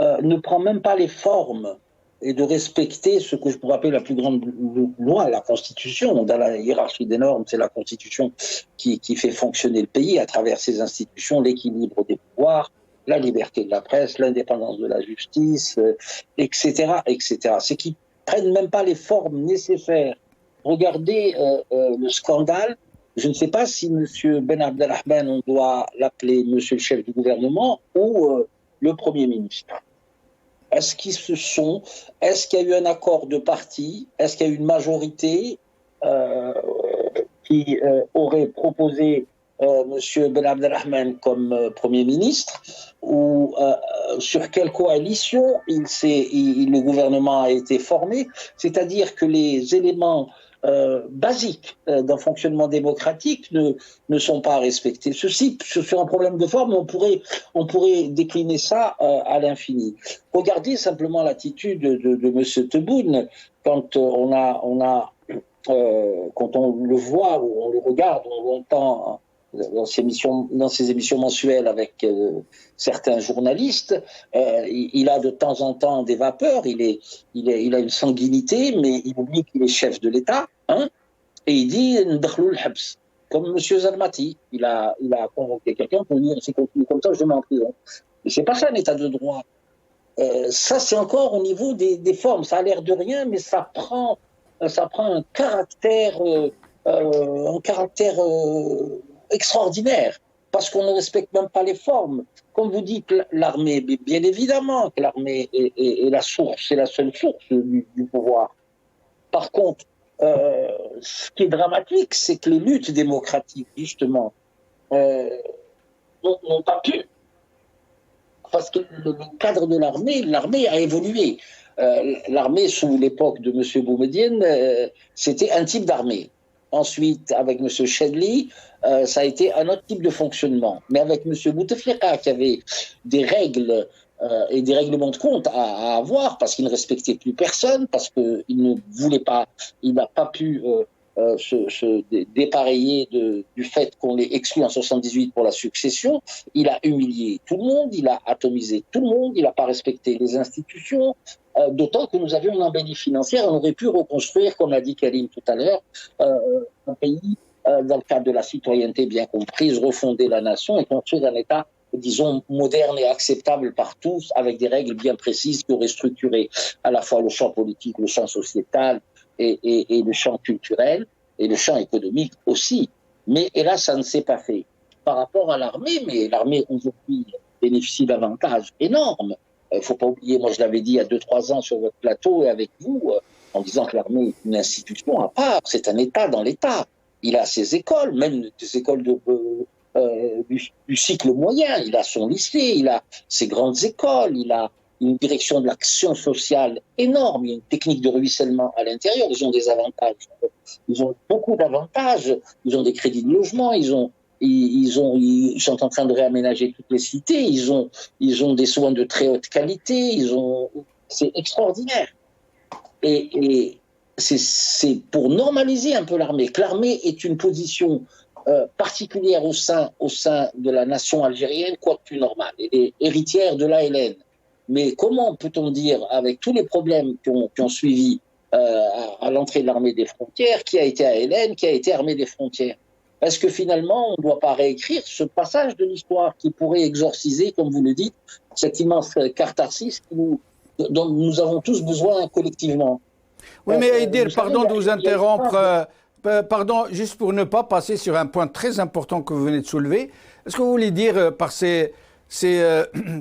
ne prend même pas les formes et de respecter ce que je pourrais appeler la plus grande loi, la Constitution. Dans la hiérarchie des normes, c'est la Constitution qui fait fonctionner le pays à travers ses institutions, l'équilibre des pouvoirs, la liberté de la presse, l'indépendance de la justice, etc., etc. C'est qu'ils prennent même pas les formes nécessaires. Regardez le scandale. Je ne sais pas si M. Ben Abdelrahman, on doit l'appeler Monsieur le chef du gouvernement ou le Premier ministre. Est-ce qu'il y a eu un accord de parti? Est-ce qu'il y a eu une majorité qui aurait proposé M. Ben Abdelrahman comme Premier ministre? Ou sur quelle coalition le gouvernement a été formé? C'est-à-dire que les éléments basiques d'un fonctionnement démocratique ne sont pas respectés. Ceci, sur un problème de forme, on pourrait décliner ça à l'infini. Regardez simplement l'attitude de M. Tebboune quand quand on le voit, ou on le regarde, on l'entend dans ses émissions mensuelles avec certains journalistes, il a de temps en temps des vapeurs, il a une sanguinité, mais il oublie qu'il est chef de l'État, hein, et il dit comme M. Zalmati, il a convoqué quelqu'un pour dire si continue comme ça, je mets en prison. Mais c'est pas ça un État de droit. Ça, c'est encore au niveau des formes. Ça a l'air de rien, mais ça prend un caractère extraordinaire, parce qu'on ne respecte même pas les formes. Comme vous dites, l'armée, bien évidemment que l'armée est la source, c'est la seule source du pouvoir. Par contre, ce qui est dramatique, c'est que les luttes démocratiques, justement, n'ont pas pu. Parce que le cadre de l'armée a évolué. L'armée, sous l'époque de M. Boumedienne, c'était un type d'armée. Ensuite, avec M. Chedli, ça a été un autre type de fonctionnement. Mais avec M. Bouteflika, qui avait des règles et des règlements de compte à avoir, parce qu'il ne respectait plus personne, parce qu'il ne voulait pas, il n'a pas pu se dépareiller du fait qu'on l'ait exclu en 78 pour la succession. Il a humilié tout le monde, il a atomisé tout le monde, il n'a pas respecté les institutions, d'autant que nous avions une embellie financière. On aurait pu reconstruire, comme l'a dit Karim tout à l'heure, un pays dans le cadre de la citoyenneté bien comprise, refonder la nation et construire un État, disons, moderne et acceptable par tous, avec des règles bien précises qui auraient structuré à la fois le champ politique, le champ sociétal et le champ culturel et le champ économique aussi. Mais hélas, ça ne s'est pas fait. Par rapport à l'armée, mais l'armée aujourd'hui bénéficie d'avantages énormes. Il ne faut pas oublier, moi je l'avais dit il y a 2-3 ans sur votre plateau et avec vous, en disant que l'armée est une institution à part, c'est un État dans l'État. Il a ses écoles, même des écoles du cycle moyen, il a son lycée, il a ses grandes écoles, il a une direction de l'action sociale énorme, il y a une technique de ruissellement à l'intérieur, ils ont des avantages, ils ont beaucoup d'avantages, ils ont des crédits de logement, ils sont en train de réaménager toutes les cités, ils ont des soins de très haute qualité, c'est extraordinaire. Et c'est pour normaliser un peu l'armée, que l'armée est une position particulière au sein de la nation algérienne, quoique plus normale. Elle est héritière de l'ALN. Mais comment peut-on dire, avec tous les problèmes qui ont suivi à l'entrée de l'armée des frontières, qui a été ALN, qui a été armée des frontières? Est-ce que finalement, on ne doit pas réécrire ce passage de l'histoire qui pourrait exorciser, comme vous le dites, cette immense catharsis dont nous avons tous besoin collectivement? Oui, mais Aïdir, pardon de vous interrompre. Pardon, juste pour ne pas passer sur un point très important que vous venez de soulever. Est-ce que vous voulez dire par ces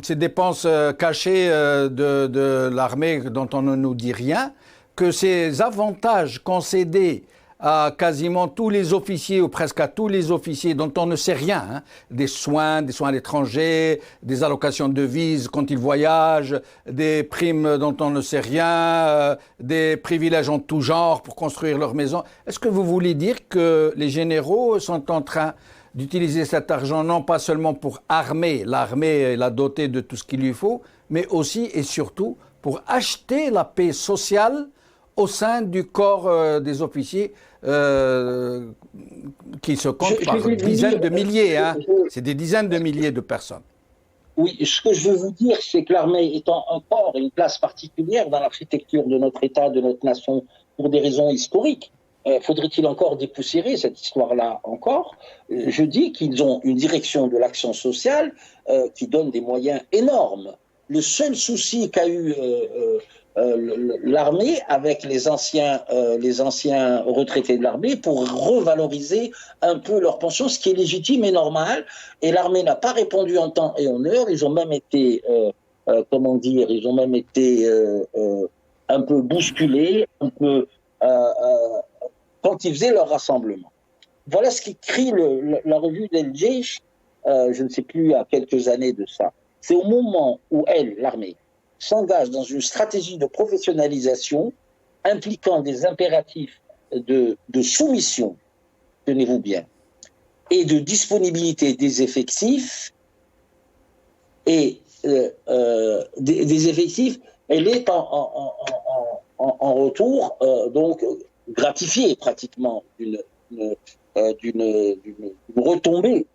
dépenses cachées de l'armée dont on ne nous dit rien, que ces avantages concédés à quasiment tous les officiers ou presque à tous les officiers dont on ne sait rien, hein, des soins à l'étranger, des allocations de devises quand ils voyagent, des primes dont on ne sait rien, des privilèges en tout genre pour construire leur maison. Est-ce que vous voulez dire que les généraux sont en train d'utiliser cet argent non pas seulement pour armer l'armée et la doter de tout ce qu'il lui faut, mais aussi et surtout pour acheter la paix sociale au sein du corps des officiers qui se comptent par dizaines de milliers. Hein. C'est des dizaines de milliers de personnes. Oui, ce que je veux vous dire, c'est que l'armée étant encore une place particulière dans l'architecture de notre État, de notre nation, pour des raisons historiques, faudrait-il encore dépoussiérer cette histoire-là encore? Je dis qu'ils ont une direction de l'action sociale qui donne des moyens énormes. Le seul souci qu'a eu l'armée avec les anciens retraités de l'armée pour revaloriser un peu leur pension, ce qui est légitime et normal. Et l'armée n'a pas répondu en temps et en heure. Ils ont même été, ils ont même été un peu bousculés, un peu quand ils faisaient leur rassemblement. Voilà ce qu'écrit la revue d'El Jeish, je ne sais plus, il y a quelques années de ça. C'est au moment où l'armée, s'engage dans une stratégie de professionnalisation impliquant des impératifs de soumission, tenez-vous bien, et de disponibilité des effectifs, et des effectifs, elle est en retour, donc gratifiée pratiquement d'une retombée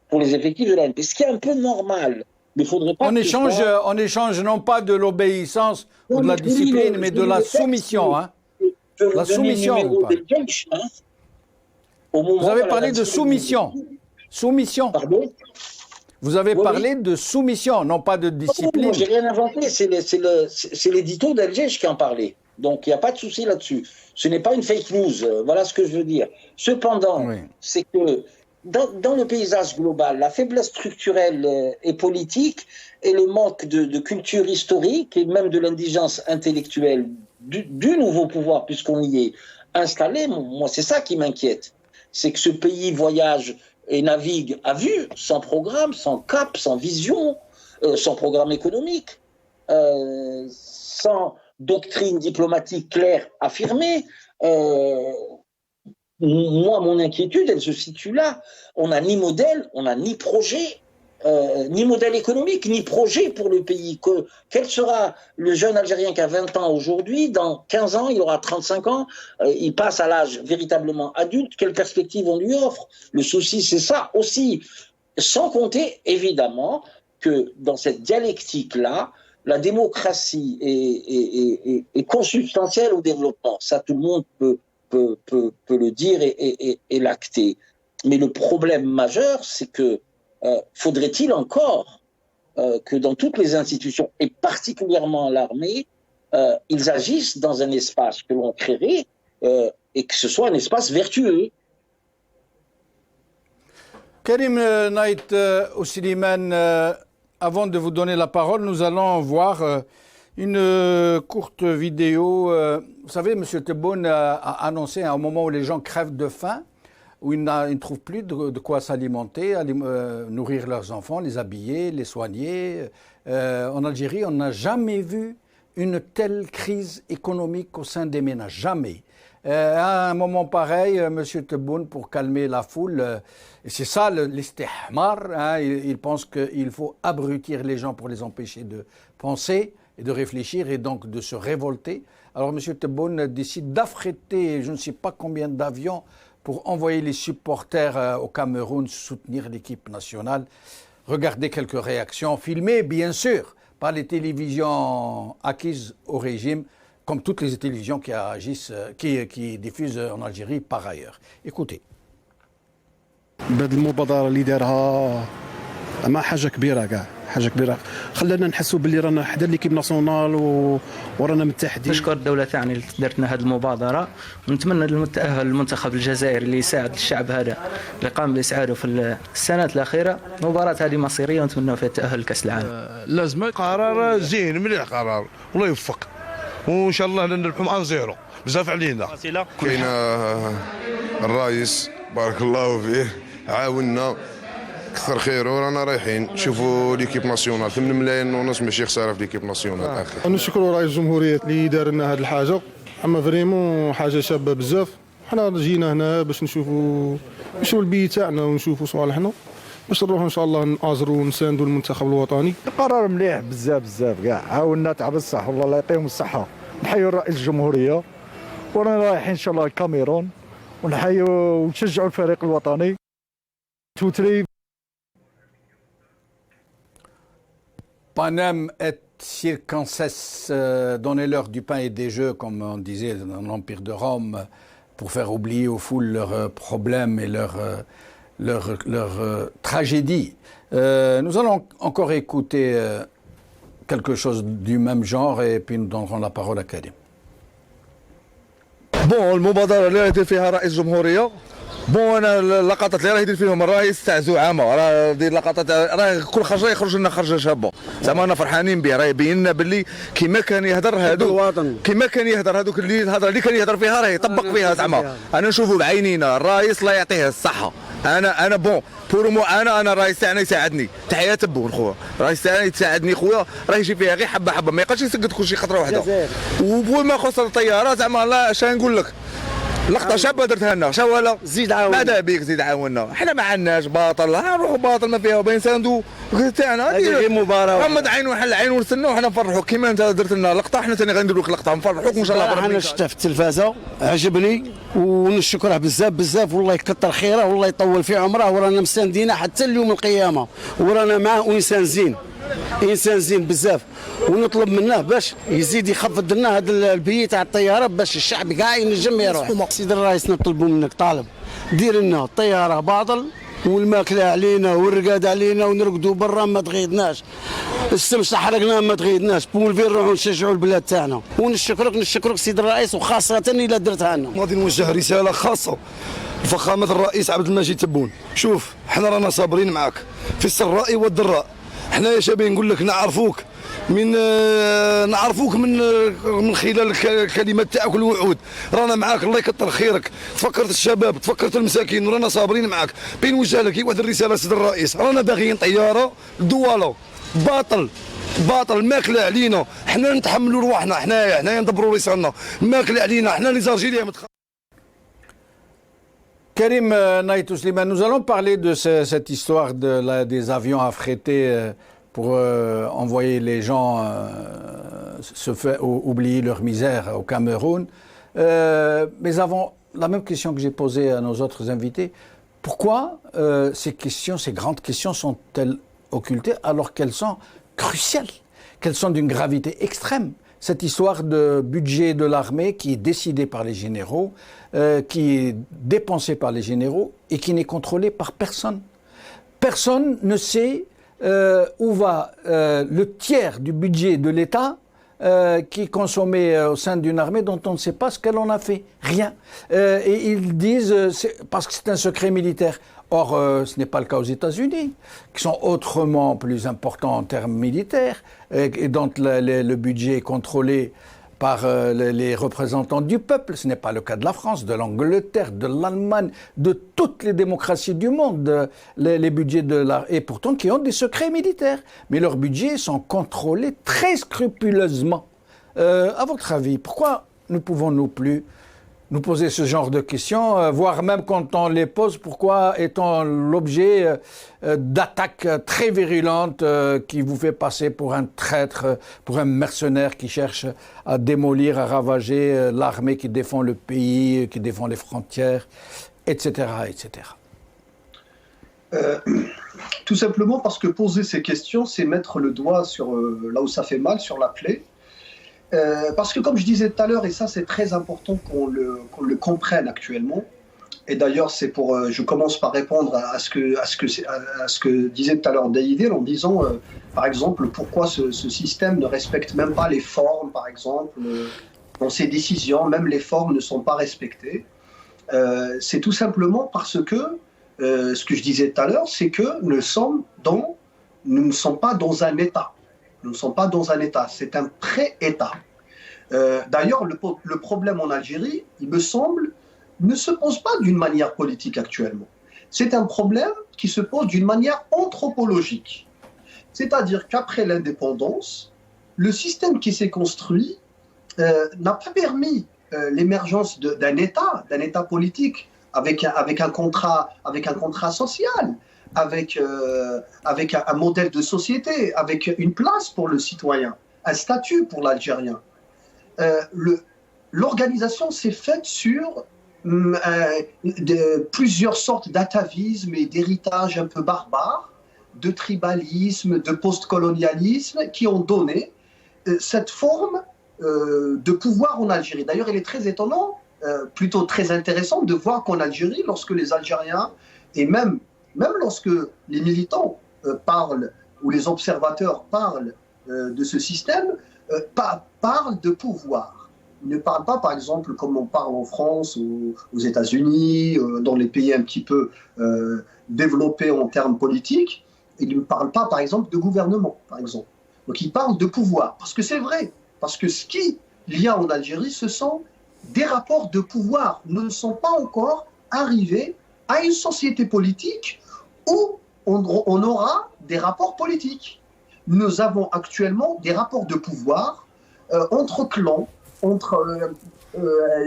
pour les effectifs de l'ANP, ce qui est un peu normal. Mais faudrait pas on échange non pas de l'obéissance ou de la discipline, mais de la soumission. Hein. La soumission. Vous avez parlé de soumission. Soumission. Pardon ? Vous avez parlé de soumission, non pas de discipline. Je n'ai rien inventé, c'est l'édito d'El Jeish qui en parlait. Donc il n'y a pas de souci là-dessus. Ce n'est pas une fake news, voilà ce que je veux dire. Cependant, c'est que dans le paysage global, la faiblesse structurelle et politique et le manque de culture historique et même de l'indigence intellectuelle du nouveau pouvoir, puisqu'on y est installé, moi c'est ça qui m'inquiète. C'est que ce pays voyage et navigue à vue, sans programme, sans cap, sans vision, sans programme économique, sans doctrine diplomatique claire affirmée, moi, mon inquiétude, elle se situe là. On n'a ni modèle, on n'a ni projet, ni modèle économique, ni projet pour le pays. Quel sera le jeune Algérien qui a 20 ans aujourd'hui? Dans 15 ans, il aura 35 ans, il passe à l'âge véritablement adulte. Quelle perspective on lui offre? Le souci, c'est ça aussi. Sans compter, évidemment, que dans cette dialectique-là, la démocratie est consubstantielle au développement. Ça, tout le monde peut le dire et l'acter. Mais le problème majeur, c'est que faudrait-il encore que dans toutes les institutions, et particulièrement l'armée, ils agissent dans un espace que l'on créerait et que ce soit un espace vertueux. Karim Naït Ousiliman, avant de vous donner la parole, nous allons voir une courte vidéo. Vous savez, M. Tebboune a annoncé à un moment où les gens crèvent de faim, où ils ne trouvent plus de quoi s'alimenter, nourrir leurs enfants, les habiller, les soigner. En Algérie, on n'a jamais vu une telle crise économique au sein des ménages. Jamais. À un moment pareil, M. Tebboune, pour calmer la foule, et c'est ça l'istihmar, hein, il pense qu'il faut abrutir les gens pour les empêcher de penser et de réfléchir et donc de se révolter. Alors M. Tebboune décide d'affréter je ne sais pas combien d'avions pour envoyer les supporters au Cameroun soutenir l'équipe nationale. Regardez quelques réactions filmées, bien sûr, par les télévisions acquises au régime, comme toutes les télévisions qui diffusent en Algérie par ailleurs. Écoutez. بهذه المبادرة اللي دارها ما حاجة كبيرة كاع حاجة كبيرة خلانا نحسوا باللي رانا حدا ليكيب ناسيونال ورانا متحدين. نشكر الدولة تاعنا اللي درت لنا هذه المبادرة ونتمنى التأهل المنتخب الجزائري اللي يساعد الشعب هذا اللي قام بإسعاده في السنوات الأخيرة. مباراة هذه مصيرية ونتمنى فيها التأهل لكأس العالم. لازم قرار زين مليح قرار والله يوفق وإن شاء الله نربحوا 1-0 بزاف علينا. كاين الرئيس بارك الله فيه عاوننا كثر خيره ورانا رايحين نشوفوا ليكيب ناسيونال 8 ملايين ونص ماشي خساره في ليكيب ناسيونال اخي. نشكروا رئيس الجمهورية اللي دار لنا هذه الحاجة اما فريمون حاجة شابة بزاف. حنا جينا هنا باش نشوفوا البيت تاعنا ونشوفوا صوالحنا باش نروحوا ان شاء الله نآزروا ونساندوا المنتخب الوطني. قرار مليح بزاف كاع عاوننا تعب الصح والله الله يعطيهم الصحة. نحيوا رئيس الجمهورية ورانا رايحين ان شاء الله الكاميرون ونحيوا ونشجعوا الفريق الوطني. Panem et circenses, donnez-leur du pain et des jeux, comme on disait dans l'Empire de Rome, pour faire oublier aux foules leurs problèmes et leurs tragédies. Nous allons encore écouter quelque chose du même genre et puis nous donnerons la parole à Karim. بون المبادره اللي يدير فيها رئيس الجمهوريه بون انا اللقطات اللي راه يدير فيهم الرئيس تاع زعامه راه دير لقطات راه كل خرجه يخرج لنا خرجه شابه زعما انا فرحانين به راه يبين لنا باللي كيما كان يهضر هذوك الهضره اللي كان يهضر فيها راه يطبق فيها زعما انا نشوفوا بعينينا الرئيس الله يعطيه الصحه. انا بون بور مو انا الرئيس تاعنا يساعدني تحيه تبون خويا الرئيس تاعنا يساعدني خويا راه يجي فيها غير حبه ما يبقاش يسقط كلشي خطره واحده. وبول ما خص الطياره زعما لا اش نقول لك لقطه شابه درتها لنا شا ولا زيد عاون ماذا بيك زيد عاوننا حنا ما عندناش باطل نروحوا باطل ما فيها وبين ساندو تاعنا هذه مباراه غمض عين وحل عين ونستناو وحنا نفرحوا كيما انت درت لنا لقطه حنا ثاني غنديروا لك لقطه نفرحوك ان شاء الله. انا شفتها في التلفازه عجبني ونشكره بزاف والله يكثر خيره والله يطول في عمره ورانا مساندينه حتى اليوم القيامه ورانا معاه انسان زين بزاف ونطلب منه باش يزيد يخفض لنا هذا البي تاع الطياره باش الشعب كاع ينجم يروح. سيدي الرئيس نطلبوا منك طالب دير لنا الطياره باطل والماكله علينا والرقاد علينا ونرقدوا برا ما تغيدناش الشمس حرقنا ما تغيدناش بولفي نروحوا نشجعوا البلاد تاعنا ونشكرك سيدي الرئيس وخاصه الا درتها لنا. غادي نوجه رساله خاصه لفخامه الرئيس عبد المجيد تبون. شوف حنا رانا صابرين معاك في السراء والضراء. حنا يا شباب نقول لك نعرفوك من خلال الكلمات تاعك والوعود رانا معاك الله يكثر خيرك. تفكرت الشباب تفكرت المساكين ورانا صابرين معاك. بين وجه لك واحد الرساله سيد الرئيس رانا باغيين طياره دواله باطل ماكله علينا حنا نتحملوا رواحنا حنايا ندبروا رسالنا ماكله علينا حنا لي زارجيليا Karim Naïtou Slimane, nous allons parler de cette histoire des avions affrétés pour envoyer les gens oublier leur misère au Cameroun. Mais avant, la même question que j'ai posée à nos autres invités, pourquoi ces grandes questions sont-elles occultées alors qu'elles sont cruciales, qu'elles sont d'une gravité extrême? Cette histoire de budget de l'armée qui est décidé par les généraux, qui est dépensé par les généraux et qui n'est contrôlé par personne. Personne ne sait où va le tiers du budget de l'État qui est consommé au sein d'une armée dont on ne sait pas ce qu'elle en a fait. Rien. Et ils disent, parce que c'est un secret militaire. Or, ce n'est pas le cas aux États-Unis, qui sont autrement plus importants en termes militaires, et dont le budget est contrôlé par les représentants du peuple. Ce n'est pas le cas de la France, de l'Angleterre, de l'Allemagne, de toutes les démocraties du monde, les budgets et pourtant qui ont des secrets militaires. Mais leurs budgets sont contrôlés très scrupuleusement. À votre avis, pourquoi ne pouvons-nous plus nous poser ce genre de questions, voire même quand on les pose, pourquoi est-on l'objet d'attaques très virulentes qui vous fait passer pour un traître, pour un mercenaire qui cherche à démolir, à ravager l'armée qui défend le pays, qui défend les frontières, etc., etc. Tout simplement parce que poser ces questions, c'est mettre le doigt sur là où ça fait mal, sur la plaie. Parce que comme je disais tout à l'heure, et ça c'est très important qu'on le comprenne actuellement, et d'ailleurs c'est pour, je commence par répondre à ce que disait tout à l'heure Daïdé en disant, par exemple, pourquoi ce système ne respecte même pas les formes, par exemple, dans ses décisions, même les formes ne sont pas respectées. C'est tout simplement parce que, ce que je disais tout à l'heure, c'est que nous ne sommes pas dans un État. Nous ne sommes pas dans un État, c'est un pré-État. D'ailleurs, le problème en Algérie, il me semble, ne se pose pas d'une manière politique actuellement. C'est un problème qui se pose d'une manière anthropologique. C'est-à-dire qu'après l'indépendance, le système qui s'est construit n'a pas permis l'émergence d'un État politique avec un contrat social. Avec un modèle de société, avec une place pour le citoyen, un statut pour l'Algérien. L'organisation s'est faite sur plusieurs sortes d'atavismes et d'héritages un peu barbares, de tribalisme, de postcolonialisme, qui ont donné cette forme de pouvoir en Algérie. D'ailleurs, il est très étonnant, plutôt très intéressant de voir qu'en Algérie, lorsque les Algériens, et même lorsque les militants parlent, ou les observateurs parlent de ce système, parlent de pouvoir. Ils ne parlent pas, par exemple, comme on parle en France ou aux États-Unis, dans les pays un petit peu développés en termes politiques. Ils ne parlent pas, par exemple, de gouvernement, par exemple. Donc ils parlent de pouvoir, parce que c'est vrai. Parce que ce qu'il y a en Algérie, ce sont des rapports de pouvoir. Nous ne sommes pas encore arrivés à une société politique où on aura des rapports politiques. Nous avons actuellement des rapports de pouvoir entre clans,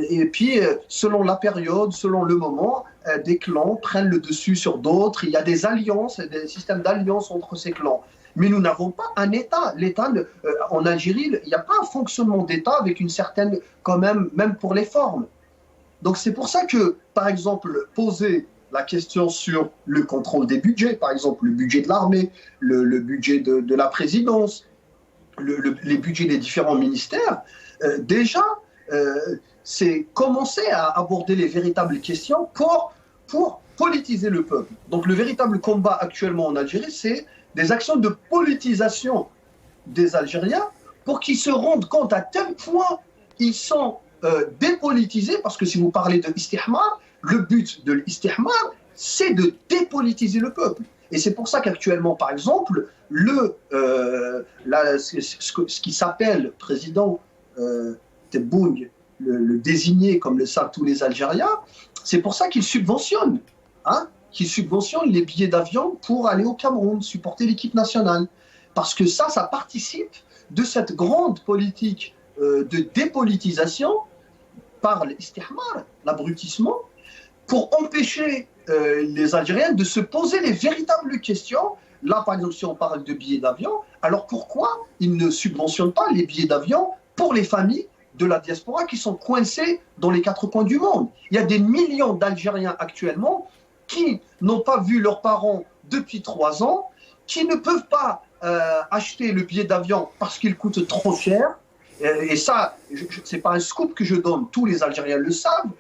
et puis selon la période, selon le moment, des clans prennent le dessus sur d'autres. Il y a des alliances, des systèmes d'alliance entre ces clans. Mais nous n'avons pas un État. L'État, en Algérie, il n'y a pas un fonctionnement d'État avec une certaine, quand même pour les formes. Donc c'est pour ça que, par exemple, poser la question sur le contrôle des budgets, par exemple le budget de l'armée, le budget de la présidence, les budgets des différents ministères, déjà, c'est commencer à aborder les véritables questions pour politiser le peuple. Donc le véritable combat actuellement en Algérie, c'est des actions de politisation des Algériens pour qu'ils se rendent compte à tel point ils sont dépolitisés, parce que si vous parlez de l'istihmar, le but de l'istihmar, c'est de dépolitiser le peuple. Et c'est pour ça qu'actuellement, par exemple, ce qui s'appelle président Tebboune, le désigné comme le savent tous les Algériens, c'est pour ça qu'il subventionne, les billets d'avion pour aller au Cameroun, supporter l'équipe nationale. Parce que ça participe de cette grande politique de dépolitisation par l'istihmar, l'abrutissement, pour empêcher les Algériens de se poser les véritables questions. Là, par exemple, si on parle de billets d'avion, alors pourquoi ils ne subventionnent pas les billets d'avion pour les familles de la diaspora qui sont coincées dans les quatre coins du monde? Il y a des millions d'Algériens actuellement qui n'ont pas vu leurs parents depuis 3 ans, qui ne peuvent pas acheter le billet d'avion parce qu'il coûte trop cher. Et ça, ce n'est pas un scoop que je donne, tous les Algériens le savent.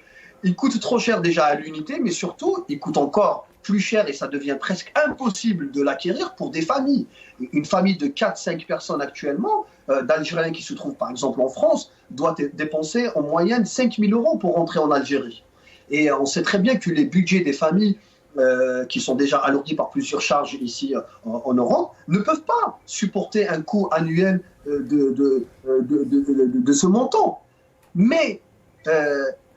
Il coûte trop cher déjà à l'unité, mais surtout, il coûte encore plus cher et ça devient presque impossible de l'acquérir pour des familles. Une famille de 4-5 personnes actuellement, d'Algériens qui se trouvent par exemple en France, doit dépenser en moyenne 5 000 € pour rentrer en Algérie. Et on sait très bien que les budgets des familles qui sont déjà alourdis par plusieurs charges ici en Europe, ne peuvent pas supporter un coût annuel de ce montant. Mais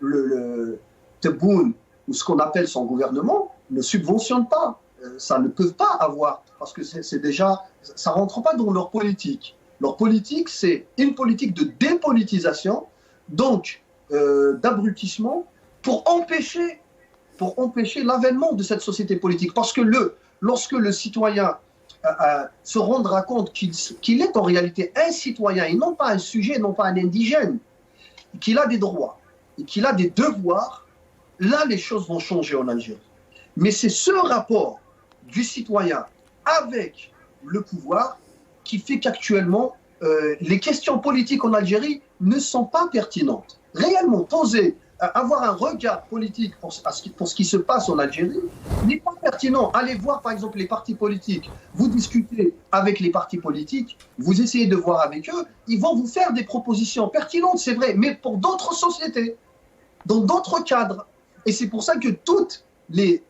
le Tebboune, ou ce qu'on appelle son gouvernement, ne subventionne pas. Ça ne peut pas avoir, parce que c'est déjà, ça ne rentre pas dans leur politique. Leur politique, c'est une politique de dépolitisation, donc d'abrutissement, pour empêcher l'avènement de cette société politique. Parce que lorsque le citoyen se rendra compte qu'il est en réalité un citoyen et non pas un sujet, non pas un indigène, qu'il a des droits et qu'il a des devoirs, là les choses vont changer en Algérie. Mais c'est ce rapport du citoyen avec le pouvoir qui fait qu'actuellement les questions politiques en Algérie ne sont pas pertinentes. Réellement posées, avoir un regard politique pour ce qui se passe en Algérie n'est pas pertinent. Allez voir par exemple les partis politiques, vous discutez avec les partis politiques, vous essayez de voir avec eux, ils vont vous faire des propositions pertinentes, c'est vrai, mais pour d'autres sociétés, dans d'autres cadres. Et c'est pour ça que toutes les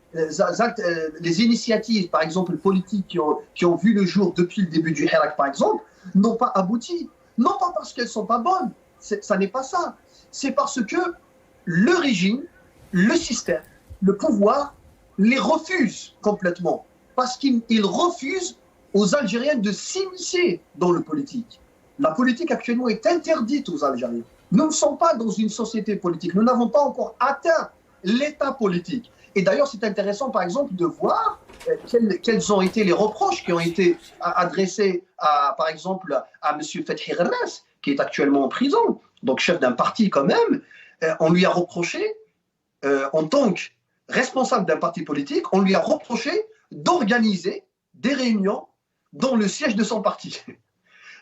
initiatives, par exemple politiques qui ont vu le jour depuis le début du Hirak, par exemple, n'ont pas abouti. Non pas parce qu'elles ne sont pas bonnes, ça n'est pas ça. C'est parce que le régime, le système, le pouvoir les refuse complètement. Parce qu'ils refusent aux Algériens de s'immiscer dans le politique. La politique actuellement est interdite aux Algériens. Nous ne sommes pas dans une société politique. Nous n'avons pas encore atteint l'état politique. Et d'ailleurs, c'est intéressant, par exemple, de voir quels ont été les reproches qui ont été adressés, par exemple, à M. Fethi Ghernès, qui est actuellement en prison, donc chef d'un parti quand même. On lui a reproché, en tant que responsable d'un parti politique, on lui a reproché d'organiser des réunions dans le siège de son parti.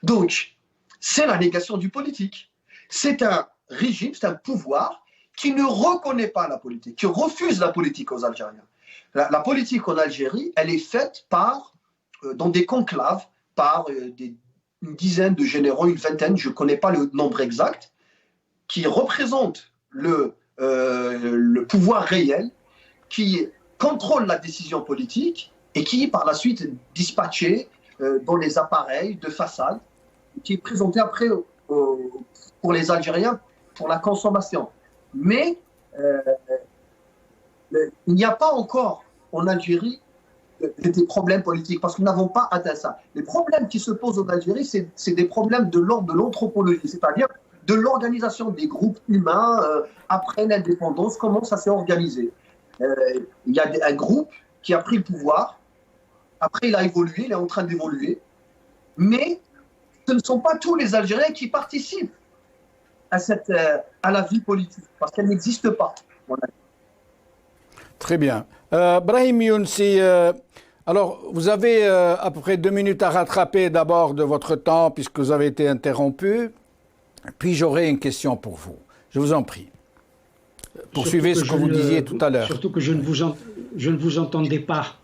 Donc, c'est la négation du politique. C'est un régime, c'est un pouvoir qui ne reconnaît pas la politique, qui refuse la politique aux Algériens. La politique en Algérie, elle est faite dans des conclaves, par une dizaine de généraux, une vingtaine, je ne connais pas le nombre exact, qui représentent le pouvoir réel, qui contrôle la décision politique et qui, par la suite, est dispatché dans les appareils de façade, qui est présenté après pour les Algériens pour la consommation. Mais il n'y a pas encore en Algérie des problèmes politiques, parce que nous n'avons pas atteint ça. Les problèmes qui se posent en Algérie, c'est des problèmes de l'ordre de l'anthropologie, c'est-à-dire de l'organisation des groupes humains après l'indépendance, comment ça s'est organisé. Il y a un groupe qui a pris le pouvoir, après il a évolué, il est en train d'évoluer, mais ce ne sont pas tous les Algériens qui participent à la vie politique, parce qu'elle n'existe pas. Très bien. Brahim Younsi, alors vous avez à peu près 2 minutes à rattraper d'abord de votre temps, puisque vous avez été interrompu. Puis j'aurai une question pour vous. Je vous en prie. Poursuivez ce que vous disiez tout à l'heure. Surtout que je ne vous entendais pas.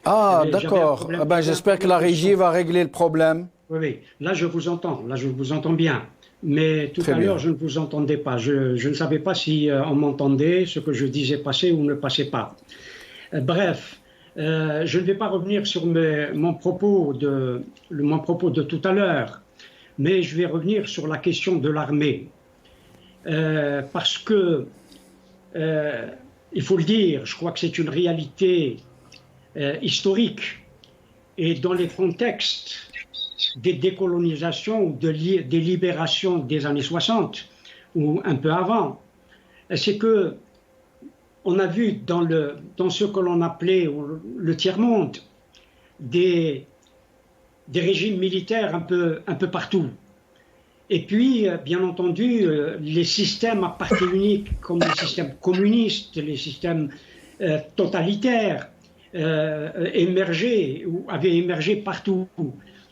Ah, d'accord. J'espère que la régie va régler le problème. Oui, là je vous entends. Là je vous entends bien. Mais tout à l'heure, je ne vous entendais pas. Je ne savais pas si on m'entendait, ce que je disais passait ou ne passait pas. Bref, je ne vais pas revenir sur mon propos de tout à l'heure, mais je vais revenir sur la question de l'armée. Parce que, il faut le dire, je crois que c'est une réalité historique. Et dans les contextes des décolonisations ou des libérations des années 60 ou un peu avant, c'est que on a vu dans ce que l'on appelait le tiers-monde des régimes militaires un peu partout. Et puis, bien entendu, les systèmes à partie unique, comme les systèmes communistes, les systèmes totalitaires, émergeaient ou avaient émergé partout,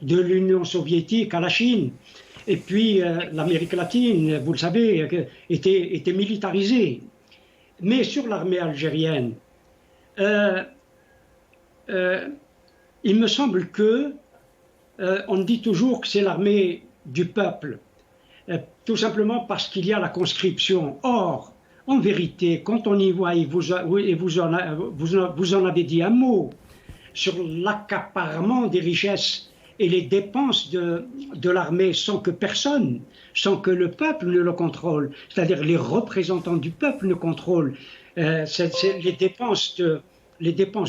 de l'Union soviétique à la Chine. Et puis, l'Amérique latine, vous le savez, était militarisée. Mais sur l'armée algérienne, il me semble que on dit toujours que c'est l'armée du peuple, tout simplement parce qu'il y a la conscription. Or, en vérité, quand on y voit, et vous en avez dit un mot, sur l'accaparement des richesses et les dépenses de l'armée sans que personne, sans que le peuple ne le contrôle, c'est-à-dire les représentants du peuple ne contrôlent les dépenses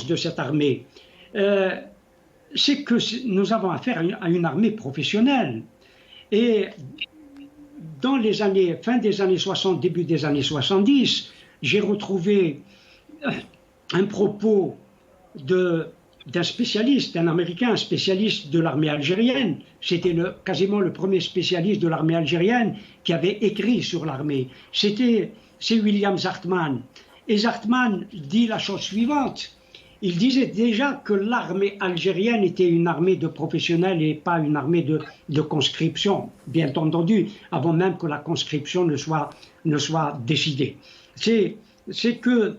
de cette armée. C'est que nous avons affaire à une armée professionnelle. Et dans les années, fin des années 60, début des années 70, j'ai retrouvé un propos d'un spécialiste, d'un Américain, un spécialiste de l'armée algérienne. C'était quasiment le premier spécialiste de l'armée algérienne qui avait écrit sur l'armée. C'est William Zartman. Et Zartman dit la chose suivante. Il disait déjà que l'armée algérienne était une armée de professionnels et pas une armée de conscription, bien entendu, avant même que la conscription ne soit décidée. C'est que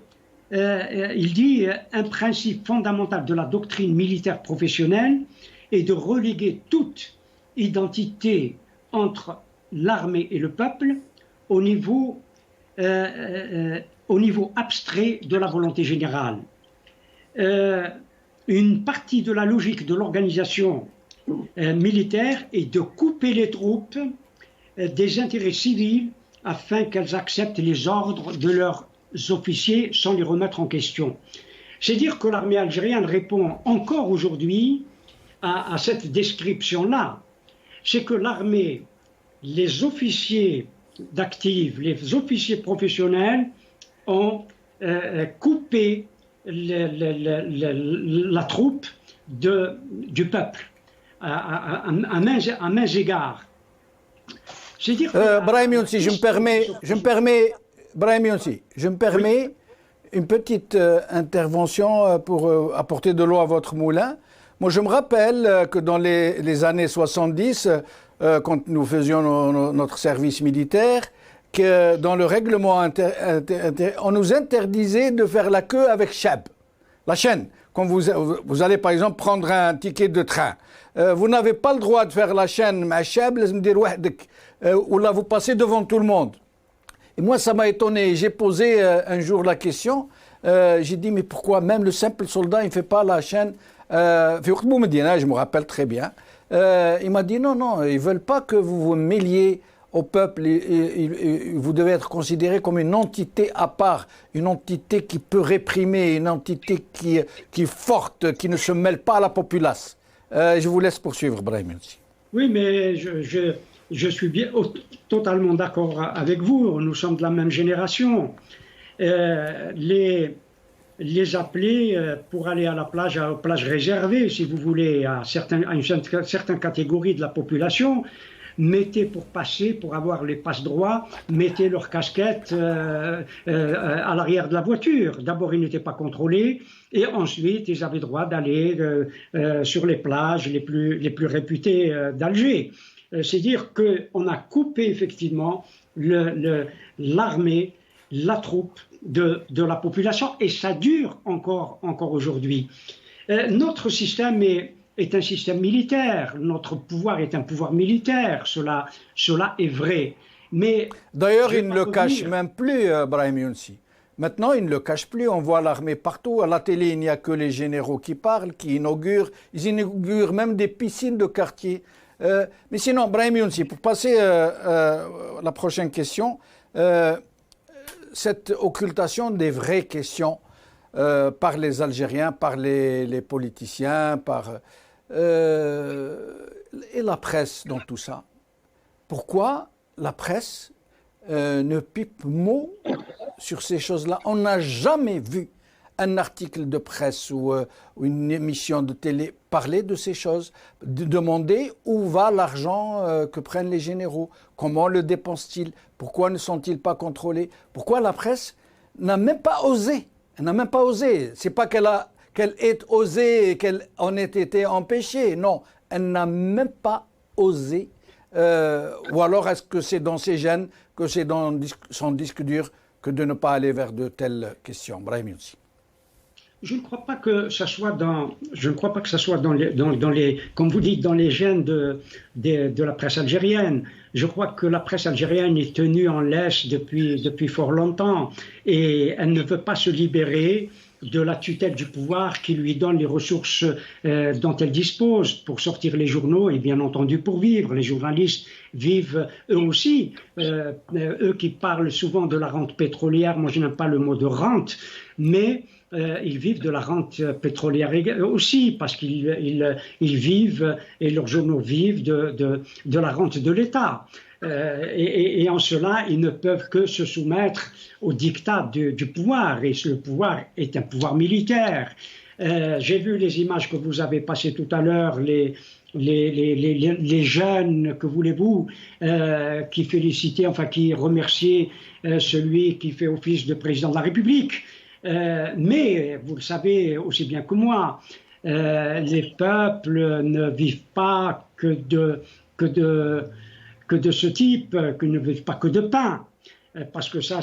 il dit un principe fondamental de la doctrine militaire professionnelle est de reléguer toute identité entre l'armée et le peuple au niveau abstrait de la volonté générale. Une partie de la logique de l'organisation militaire est de couper les troupes des intérêts civils afin qu'elles acceptent les ordres de leurs officiers sans les remettre en question. C'est dire que l'armée algérienne répond encore aujourd'hui à cette description-là. C'est que l'armée, les officiers d'active, les officiers professionnels ont coupé la troupe du peuple à mains égards. C'est dire Brahim Younsi, je me permets une petite intervention pour apporter de l'eau à votre moulin. Moi, je me rappelle que dans les années 70, quand nous faisions notre service militaire, que dans le règlement on nous interdisait de faire la queue avec Chab, la chaîne. Quand vous allez par exemple prendre un ticket de train, vous n'avez pas le droit de faire la chaîne avec Chab, ou là vous passez devant tout le monde. Et moi ça m'a étonné, j'ai posé un jour la question, j'ai dit mais pourquoi même le simple soldat il ne fait pas la chaîne je me rappelle très bien. Il m'a dit non, ils ne veulent pas que vous vous mêliez au peuple, vous devez être considéré comme une entité à part, une entité qui peut réprimer, une entité qui est forte, qui ne se mêle pas à la populace. Je vous laisse poursuivre, Brahim. Oui, mais je suis totalement d'accord avec vous, nous sommes de la même génération. Les appeler pour aller à la plage, aux plages réservées, si vous voulez, à une certaine catégorie de la population, mettez pour passer, pour avoir les passe-droits, mettez leur casquette à l'arrière de la voiture. D'abord, ils n'étaient pas contrôlés, et ensuite, ils avaient droit d'aller sur les plages les plus réputées d'Alger. C'est dire qu'on a coupé effectivement l'armée, la troupe de la population, et ça dure encore aujourd'hui. Notre système est un système militaire, notre pouvoir est un pouvoir militaire, cela est vrai. Mais d'ailleurs, il ne le cache même plus, Brahim Younsi. Maintenant, il ne le cache plus, on voit l'armée partout. À la télé, il n'y a que les généraux qui parlent, qui inaugurent. Ils inaugurent même des piscines de quartier. Mais sinon, Brahim Younsi, pour passer à la prochaine question, cette occultation des vraies questions par les Algériens, par les politiciens, et la presse dans tout ça. Pourquoi la presse ne pipe mot sur ces choses-là. On n'a jamais vu un article de presse ou une émission de télé parler de ces choses, de demander où va l'argent que prennent les généraux, comment le dépensent-ils, pourquoi ne sont-ils pas contrôlés, pourquoi la presse n'a même pas osé. Elle n'a même pas osé. C'est pas qu'elle ait osé et qu'elle en ait été empêchée. Non, elle n'a même pas osé. Ou alors est-ce que c'est dans ses gènes, que c'est dans son disque dur que de ne pas aller vers de telles questions. Brahim Youssi. Je ne crois pas que ça soit dans les, comme vous dites, dans les gènes de la presse algérienne. Je crois que la presse algérienne est tenue en laisse depuis fort longtemps et elle ne veut pas se libérer de la tutelle du pouvoir qui lui donne les ressources dont elle dispose pour sortir les journaux et bien entendu pour vivre. Les journalistes vivent eux aussi, eux qui parlent souvent de la rente pétrolière. Moi je n'aime pas le mot de rente, mais ils vivent de la rente pétrolière aussi, parce qu'ils vivent, et leurs journaux vivent de la rente de l'État. Et en cela, ils ne peuvent que se soumettre au diktat du pouvoir, et le pouvoir est un pouvoir militaire. J'ai vu les images que vous avez passées tout à l'heure, les jeunes, que voulez-vous, qui félicitaient, enfin qui remerciaient celui qui fait office de président de la République. Mais vous le savez aussi bien que moi, les peuples ne vivent pas que de ce type, qu'ils ne vivent pas que de pain, parce que ça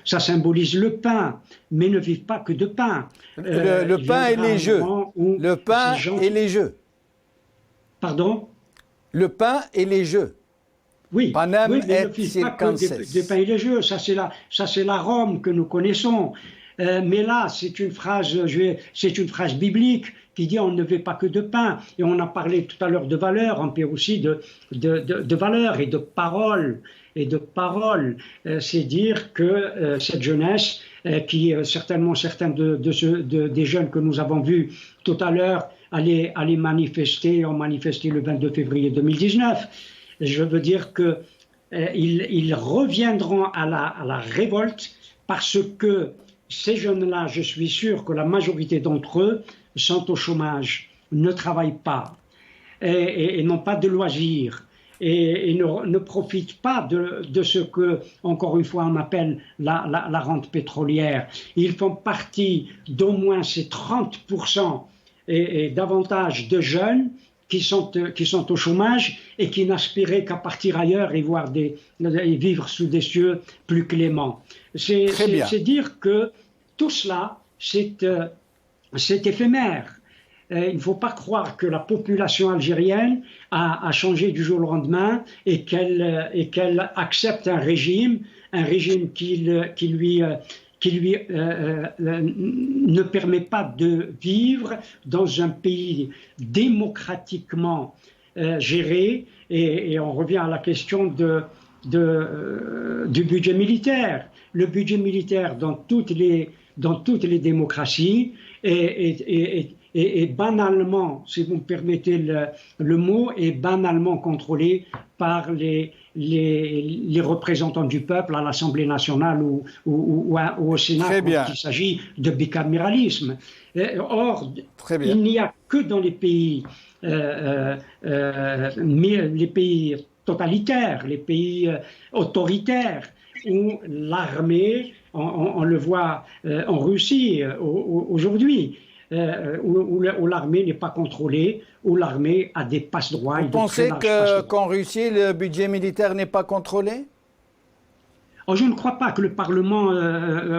symbolise le pain, mais ne vivent pas que de pain. Le pain et les jeux. Le pain et les jeux. Pardon? Le pain et les jeux. Oui, Panem oui, mais et ne vivent pas que des pains et les jeux. Ça, c'est la Rome que nous connaissons. Mais là, c'est une phrase biblique qui dit on ne vit pas que de pain. Et on a parlé tout à l'heure de valeurs, on peut aussi de valeurs et de paroles. C'est dire que cette jeunesse, qui certainement certains des jeunes que nous avons vus tout à l'heure aller manifester, ont manifesté le 22 février 2019. Je veux dire qu'ils reviendront à la révolte parce que ces jeunes-là, je suis sûr que la majorité d'entre eux sont au chômage, ne travaillent pas et n'ont pas de loisirs et ne profitent pas de ce que, encore une fois, on appelle la rente pétrolière. Ils font partie d'au moins ces 30% et davantage de jeunes qui sont au chômage et qui n'aspiraient qu'à partir ailleurs et vivre sous des cieux plus cléments. C'est dire que tout cela, c'est éphémère. Il ne faut pas croire que la population algérienne a changé du jour au lendemain et qu'elle accepte un régime qui lui ne permet pas de vivre dans un pays démocratiquement géré. Et on revient à la question du budget militaire. Le budget militaire dans toutes les démocraties est banalement, si vous me permettez le mot, est banalement contrôlé par les représentants du peuple à l'Assemblée nationale ou au Sénat quand il s'agit de bicaméralisme. Or, il n'y a que dans les pays totalitaires, les pays autoritaires, où l'armée, on le voit en Russie aujourd'hui, où l'armée n'est pas contrôlée, où l'armée a des passe-droits. Vous pensez qu'en Russie, le budget militaire n'est pas contrôlé? Je ne crois pas que le Parlement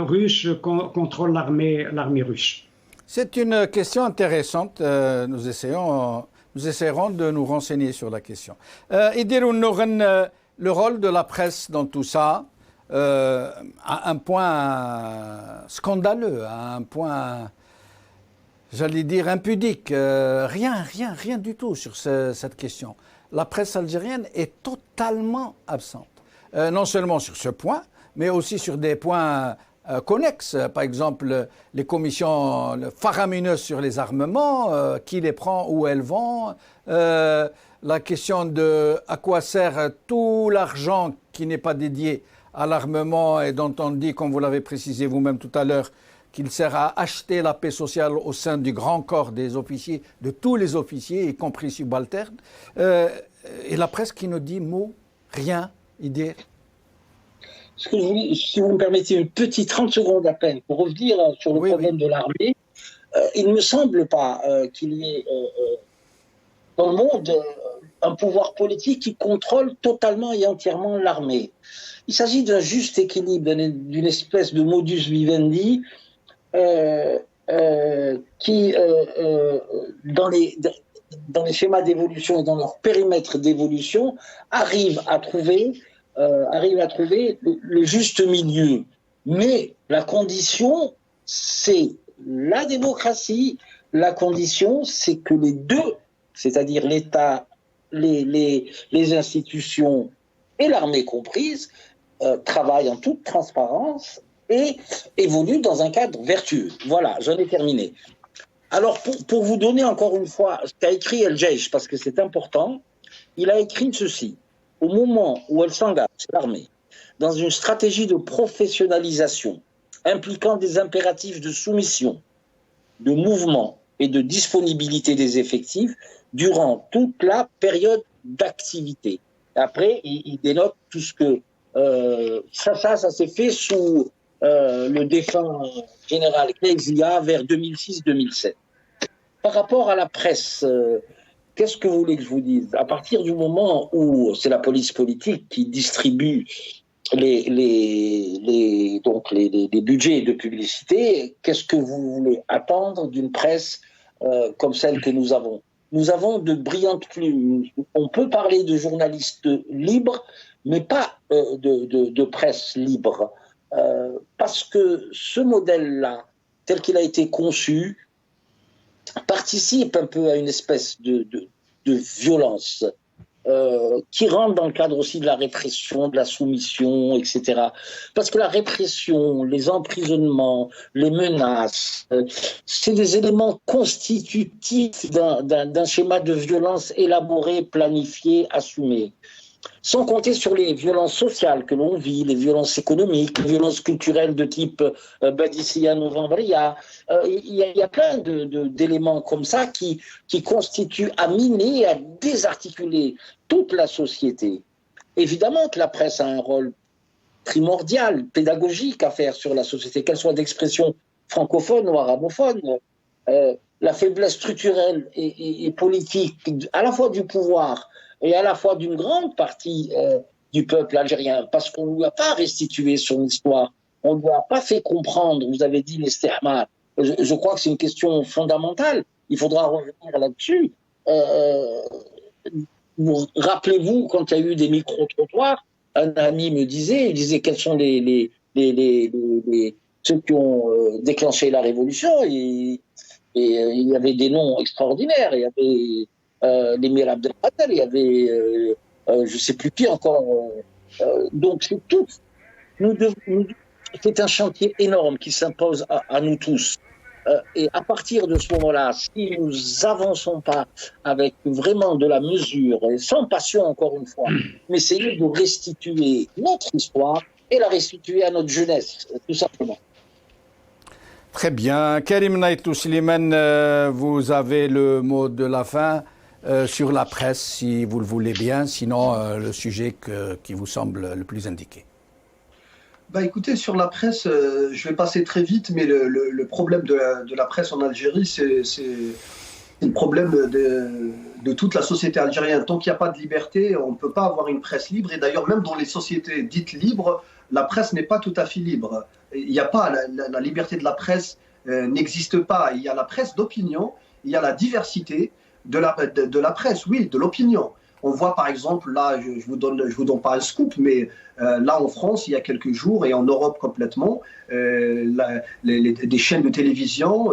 russe contrôle l'armée russe. C'est une question intéressante. Nous essaierons de nous renseigner sur la question. Le rôle de la presse dans tout ça, à un point scandaleux, à un point, j'allais dire, impudique. Rien du tout sur cette question. La presse algérienne est totalement absente. Non seulement sur ce point, mais aussi sur des points connexes. Par exemple, les commissions faramineuses sur les armements, qui les prend, où elles vont. La question de à quoi sert tout l'argent qui n'est pas dédié à l'armement et dont on dit, comme vous l'avez précisé vous-même tout à l'heure, qu'il sert à acheter la paix sociale au sein du grand corps des officiers, de tous les officiers, y compris subalternes, et la presse qui ne dit mot, rien, idée. Ce que si vous me permettez une petite 30 secondes à peine pour revenir sur le problème de l'armée, il ne me semble pas qu'il y ait dans le monde un pouvoir politique qui contrôle totalement et entièrement l'armée. Il s'agit d'un juste équilibre, d'une espèce de modus vivendi qui, dans les schémas d'évolution et dans leur périmètre d'évolution, arrive à trouver le juste milieu. Mais la condition, c'est la démocratie. La condition, c'est que les deux, c'est-à-dire l'État, les institutions et l'armée comprise, travaillent en toute transparence et évoluent dans un cadre vertueux. Voilà, j'en ai terminé. Alors, pour vous donner encore une fois ce qu'a écrit El Jaish, parce que c'est important, il a écrit ceci. Au moment où elle s'engage, l'armée, dans une stratégie de professionnalisation impliquant des impératifs de soumission, de mouvement et de disponibilité des effectifs durant toute la période d'activité. Après, il dénote tout ce que... ça s'est fait sous le défunt général Kneizia vers 2006-2007. Par rapport à la presse... qu'est-ce que vous voulez que je vous dise? À partir du moment où c'est la police politique qui distribue les budgets de publicité, qu'est-ce que vous voulez attendre d'une presse comme celle que nous avons? Nous avons de brillantes plumes. On peut parler de journalistes libres, mais pas de presse libre. Parce que ce modèle-là, tel qu'il a été conçu, participe un peu à une espèce de violence qui rentre dans le cadre aussi de la répression, de la soumission, etc. Parce que la répression, les emprisonnements, les menaces, c'est des éléments constitutifs d'un schéma de violence élaboré, planifié, assumé. Sans compter sur les violences sociales que l'on vit, les violences économiques, les violences culturelles de type Badissia Novembria. Il y a plein d'éléments comme ça qui constituent à miner et à désarticuler toute la société. Évidemment que la presse a un rôle primordial, pédagogique à faire sur la société, qu'elle soit d'expression francophone ou arabophone. La faiblesse structurelle et politique, à la fois du pouvoir et à la fois d'une grande partie du peuple algérien, parce qu'on ne lui a pas restitué son histoire, on ne lui a pas fait comprendre, vous avez dit l'Estihmar, je crois que c'est une question fondamentale, il faudra revenir là-dessus. Rappelez-vous, quand il y a eu des micro-trottoirs, un ami me disait, quels sont ceux qui ont déclenché la révolution, et il y avait des noms extraordinaires, il y avait l'émir Abdelkader, il y avait je ne sais plus qui encore. Donc c'est tout. C'est un chantier énorme qui s'impose à nous tous. Et à partir de ce moment-là, si nous n'avançons pas avec vraiment de la mesure, et sans passion encore une fois, mais essayer de restituer notre histoire et la restituer à notre jeunesse, tout simplement. Très bien. Karim Naïtou Slimane, vous avez le mot de la fin sur la presse, si vous le voulez bien, sinon le sujet qui vous semble le plus indiqué. Écoutez, sur la presse, je vais passer très vite, mais le problème de la presse en Algérie, c'est le problème de toute la société algérienne. Tant qu'il n'y a pas de liberté, on ne peut pas avoir une presse libre. Et d'ailleurs, même dans les sociétés dites libres, la presse n'est pas tout à fait libre. Il n'y a pas la liberté de la presse n'existe pas. Il y a la presse d'opinion, il y a la diversité de la presse, oui, de l'opinion. On voit par exemple, là, je vous donne pas un scoop, mais là en France, il y a quelques jours, et en Europe complètement, des chaînes de télévision,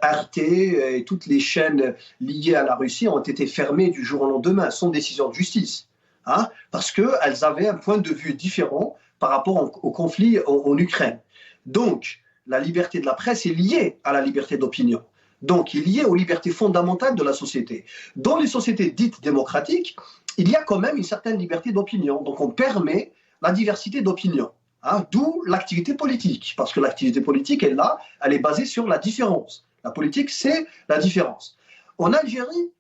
Arte et toutes les chaînes liées à la Russie ont été fermées du jour au lendemain, sans décision de justice. Hein, parce qu'elles avaient un point de vue différent par rapport au conflit en Ukraine. Donc, la liberté de la presse est liée à la liberté d'opinion. Donc, il est lié aux libertés fondamentales de la société. Dans les sociétés dites démocratiques, il y a quand même une certaine liberté d'opinion. Donc, on permet la diversité d'opinions. Hein, d'où l'activité politique, parce que l'activité politique, elle est basée sur la différence. La politique, c'est la différence. En Algérie,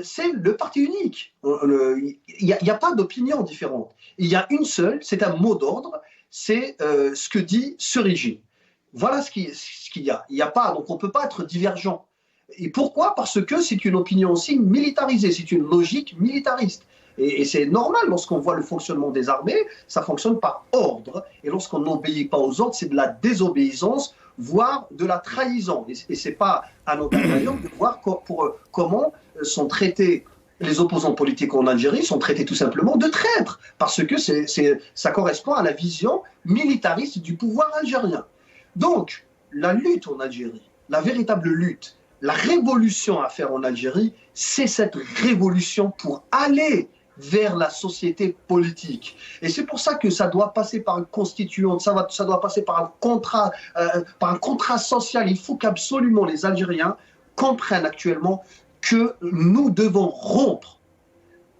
c'est le parti unique. Il n'y a pas d'opinion différente. Il y a une seule, c'est un mot d'ordre, c'est ce que dit ce régime. Voilà ce qu'il y a. Il n'y a pas, donc on ne peut pas être divergent. Et pourquoi? Parce que c'est une opinion aussi militarisée, c'est une logique militariste. Et c'est normal, lorsqu'on voit le fonctionnement des armées, ça fonctionne par ordre. Et lorsqu'on n'obéit pas aux ordres, c'est de la désobéissance, voire de la trahison. Et ce n'est pas anodin d'ailleurs de voir comment sont traités les opposants politiques en Algérie, sont traités tout simplement de traîtres, parce que ça correspond à la vision militariste du pouvoir algérien. Donc, la lutte en Algérie, la véritable lutte, la révolution à faire en Algérie, c'est cette révolution pour aller vers la société politique. Et c'est pour ça que ça doit passer par une constituante, ça doit passer par un contrat social. Il faut qu'absolument les Algériens comprennent actuellement que nous devons rompre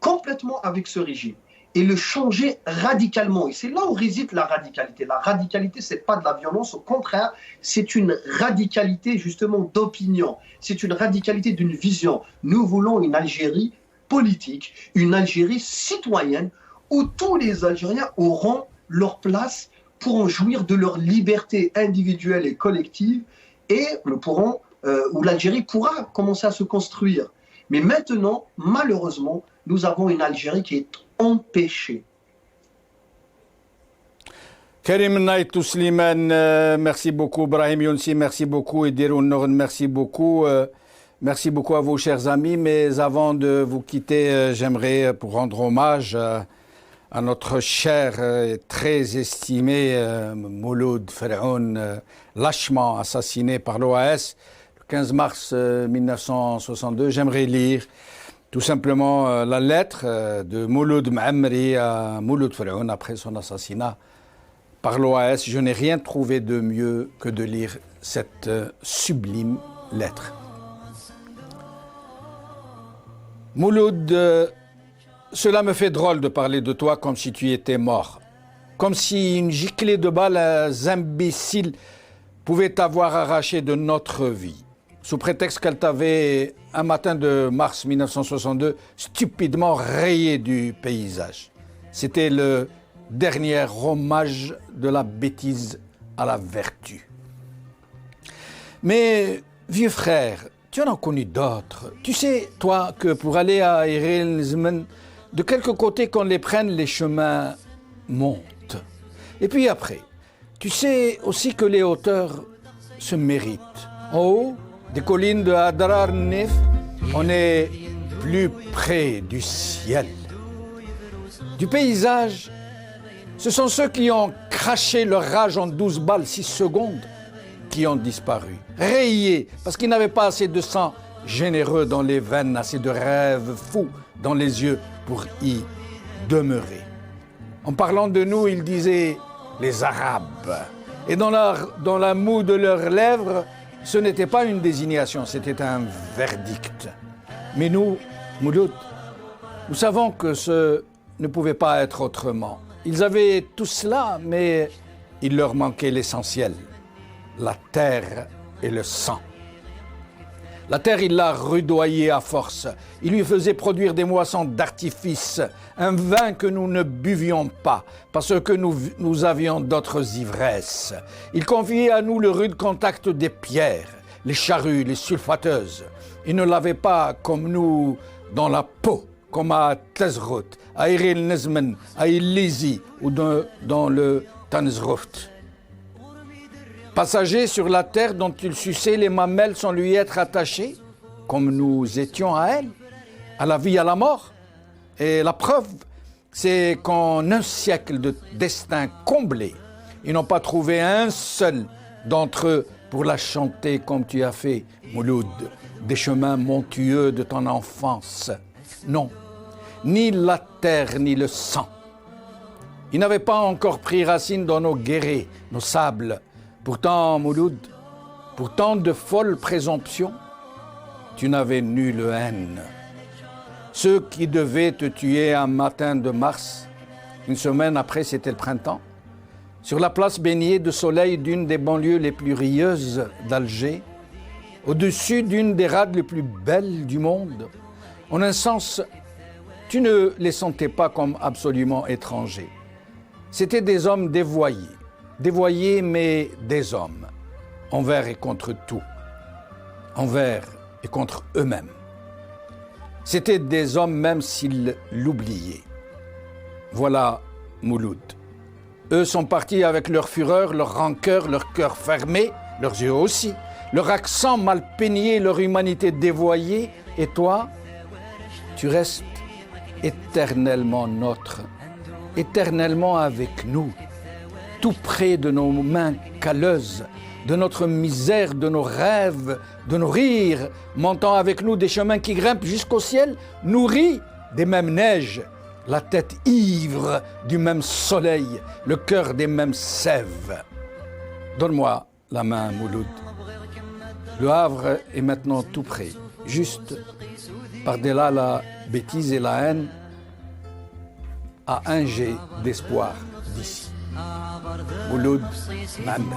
complètement avec ce régime et le changer radicalement. Et c'est là où réside la radicalité. La radicalité, ce n'est pas de la violence, au contraire, c'est une radicalité justement d'opinion. C'est une radicalité d'une vision. Nous voulons une Algérie politique, une Algérie citoyenne, où tous les Algériens auront leur place pour en jouir de leur liberté individuelle et collective, et où l'Algérie pourra commencer à se construire. Mais maintenant, malheureusement, nous avons une Algérie qui est empêchée. Karim Naïtou Slimane, merci beaucoup. Brahim Younsi, merci beaucoup. Ediroun Nourn, merci beaucoup. Merci beaucoup à vous, chers amis. Mais avant de vous quitter, j'aimerais, pour rendre hommage à notre cher et très estimé Mouloud Ferhoun, lâchement assassiné par l'OAS le 15 mars 1962, j'aimerais lire tout simplement la lettre de Mouloud M'amri à Mouloud Ferhoun après son assassinat par l'OAS. Je n'ai rien trouvé de mieux que de lire cette sublime lettre. Mouloud, cela me fait drôle de parler de toi comme si tu étais mort. Comme si une giclée de balles imbéciles pouvait t'avoir arraché de notre vie. Sous prétexte qu'elle t'avait, un matin de mars 1962, stupidement rayé du paysage. C'était le dernier hommage de la bêtise à la vertu. Mais, vieux frère, tu en as connu d'autres. Tu sais, toi, que pour aller à Irilzmen, de quelque côté qu'on les prenne, les chemins montent. Et puis après, tu sais aussi que les hauteurs se méritent. En haut, des collines de Hadrar Nef, on est plus près du ciel. Du paysage, ce sont ceux qui ont craché leur rage en 12 balles 6 secondes qui ont disparu, rayés, parce qu'ils n'avaient pas assez de sang généreux dans les veines, assez de rêves fous dans les yeux pour y demeurer. En parlant de nous, ils disaient les Arabes. Et dans la moue de leurs lèvres, ce n'était pas une désignation, c'était un verdict. Mais nous, Mouloud, nous savons que ce ne pouvait pas être autrement. Ils avaient tout cela, mais il leur manquait l'essentiel, la terre et le sang. La terre, il l'a rudoyée à force. Il lui faisait produire des moissons d'artifice, un vin que nous ne buvions pas, parce que nous avions d'autres ivresses. Il confiait à nous le rude contact des pierres, les charrues, les sulfateuses. Il ne l'avait pas comme nous dans la peau, comme à Tlazrout, à Iril Nezmen, à Ilizi ou dans le Tanzrout. Passager sur la terre dont il suçait les mamelles sans lui être attaché, comme nous étions à elle, à la vie, à la mort. Et la preuve, c'est qu'en un siècle de destin comblé, ils n'ont pas trouvé un seul d'entre eux pour la chanter comme tu as fait, Mouloud, des chemins montueux de ton enfance. Non, ni la terre ni le sang. Ils n'avaient pas encore pris racine dans nos guérets, nos sables. Pourtant, Mouloud, pour tant de folles présomptions, tu n'avais nulle haine. Ceux qui devaient te tuer un matin de mars Une semaine après, c'était le printemps. Sur la place baignée de soleil d'une des banlieues les plus rieuses d'Alger, au-dessus d'une des rades les plus belles du monde, en un sens, tu ne les sentais pas comme absolument étrangers. C'étaient des hommes dévoyés mais des hommes, envers et contre tout, envers et contre eux-mêmes. C'étaient des hommes même s'ils l'oubliaient. Voilà Mouloud. Eux sont partis avec leur fureur, leur rancœur, leur cœur fermé, leurs yeux aussi, leur accent mal peigné, leur humanité dévoyée. Et toi, tu restes éternellement nôtre, éternellement avec nous, tout près de nos mains calleuses, de notre misère, de nos rêves, de nos rires, montant avec nous des chemins qui grimpent jusqu'au ciel, nourris des mêmes neiges, la tête ivre du même soleil, le cœur des mêmes sèves. Donne-moi la main, Mouloud. Le Havre est maintenant tout près, juste par-delà la bêtise et la haine, à un jet d'espoir d'ici. Mouloud Mamri.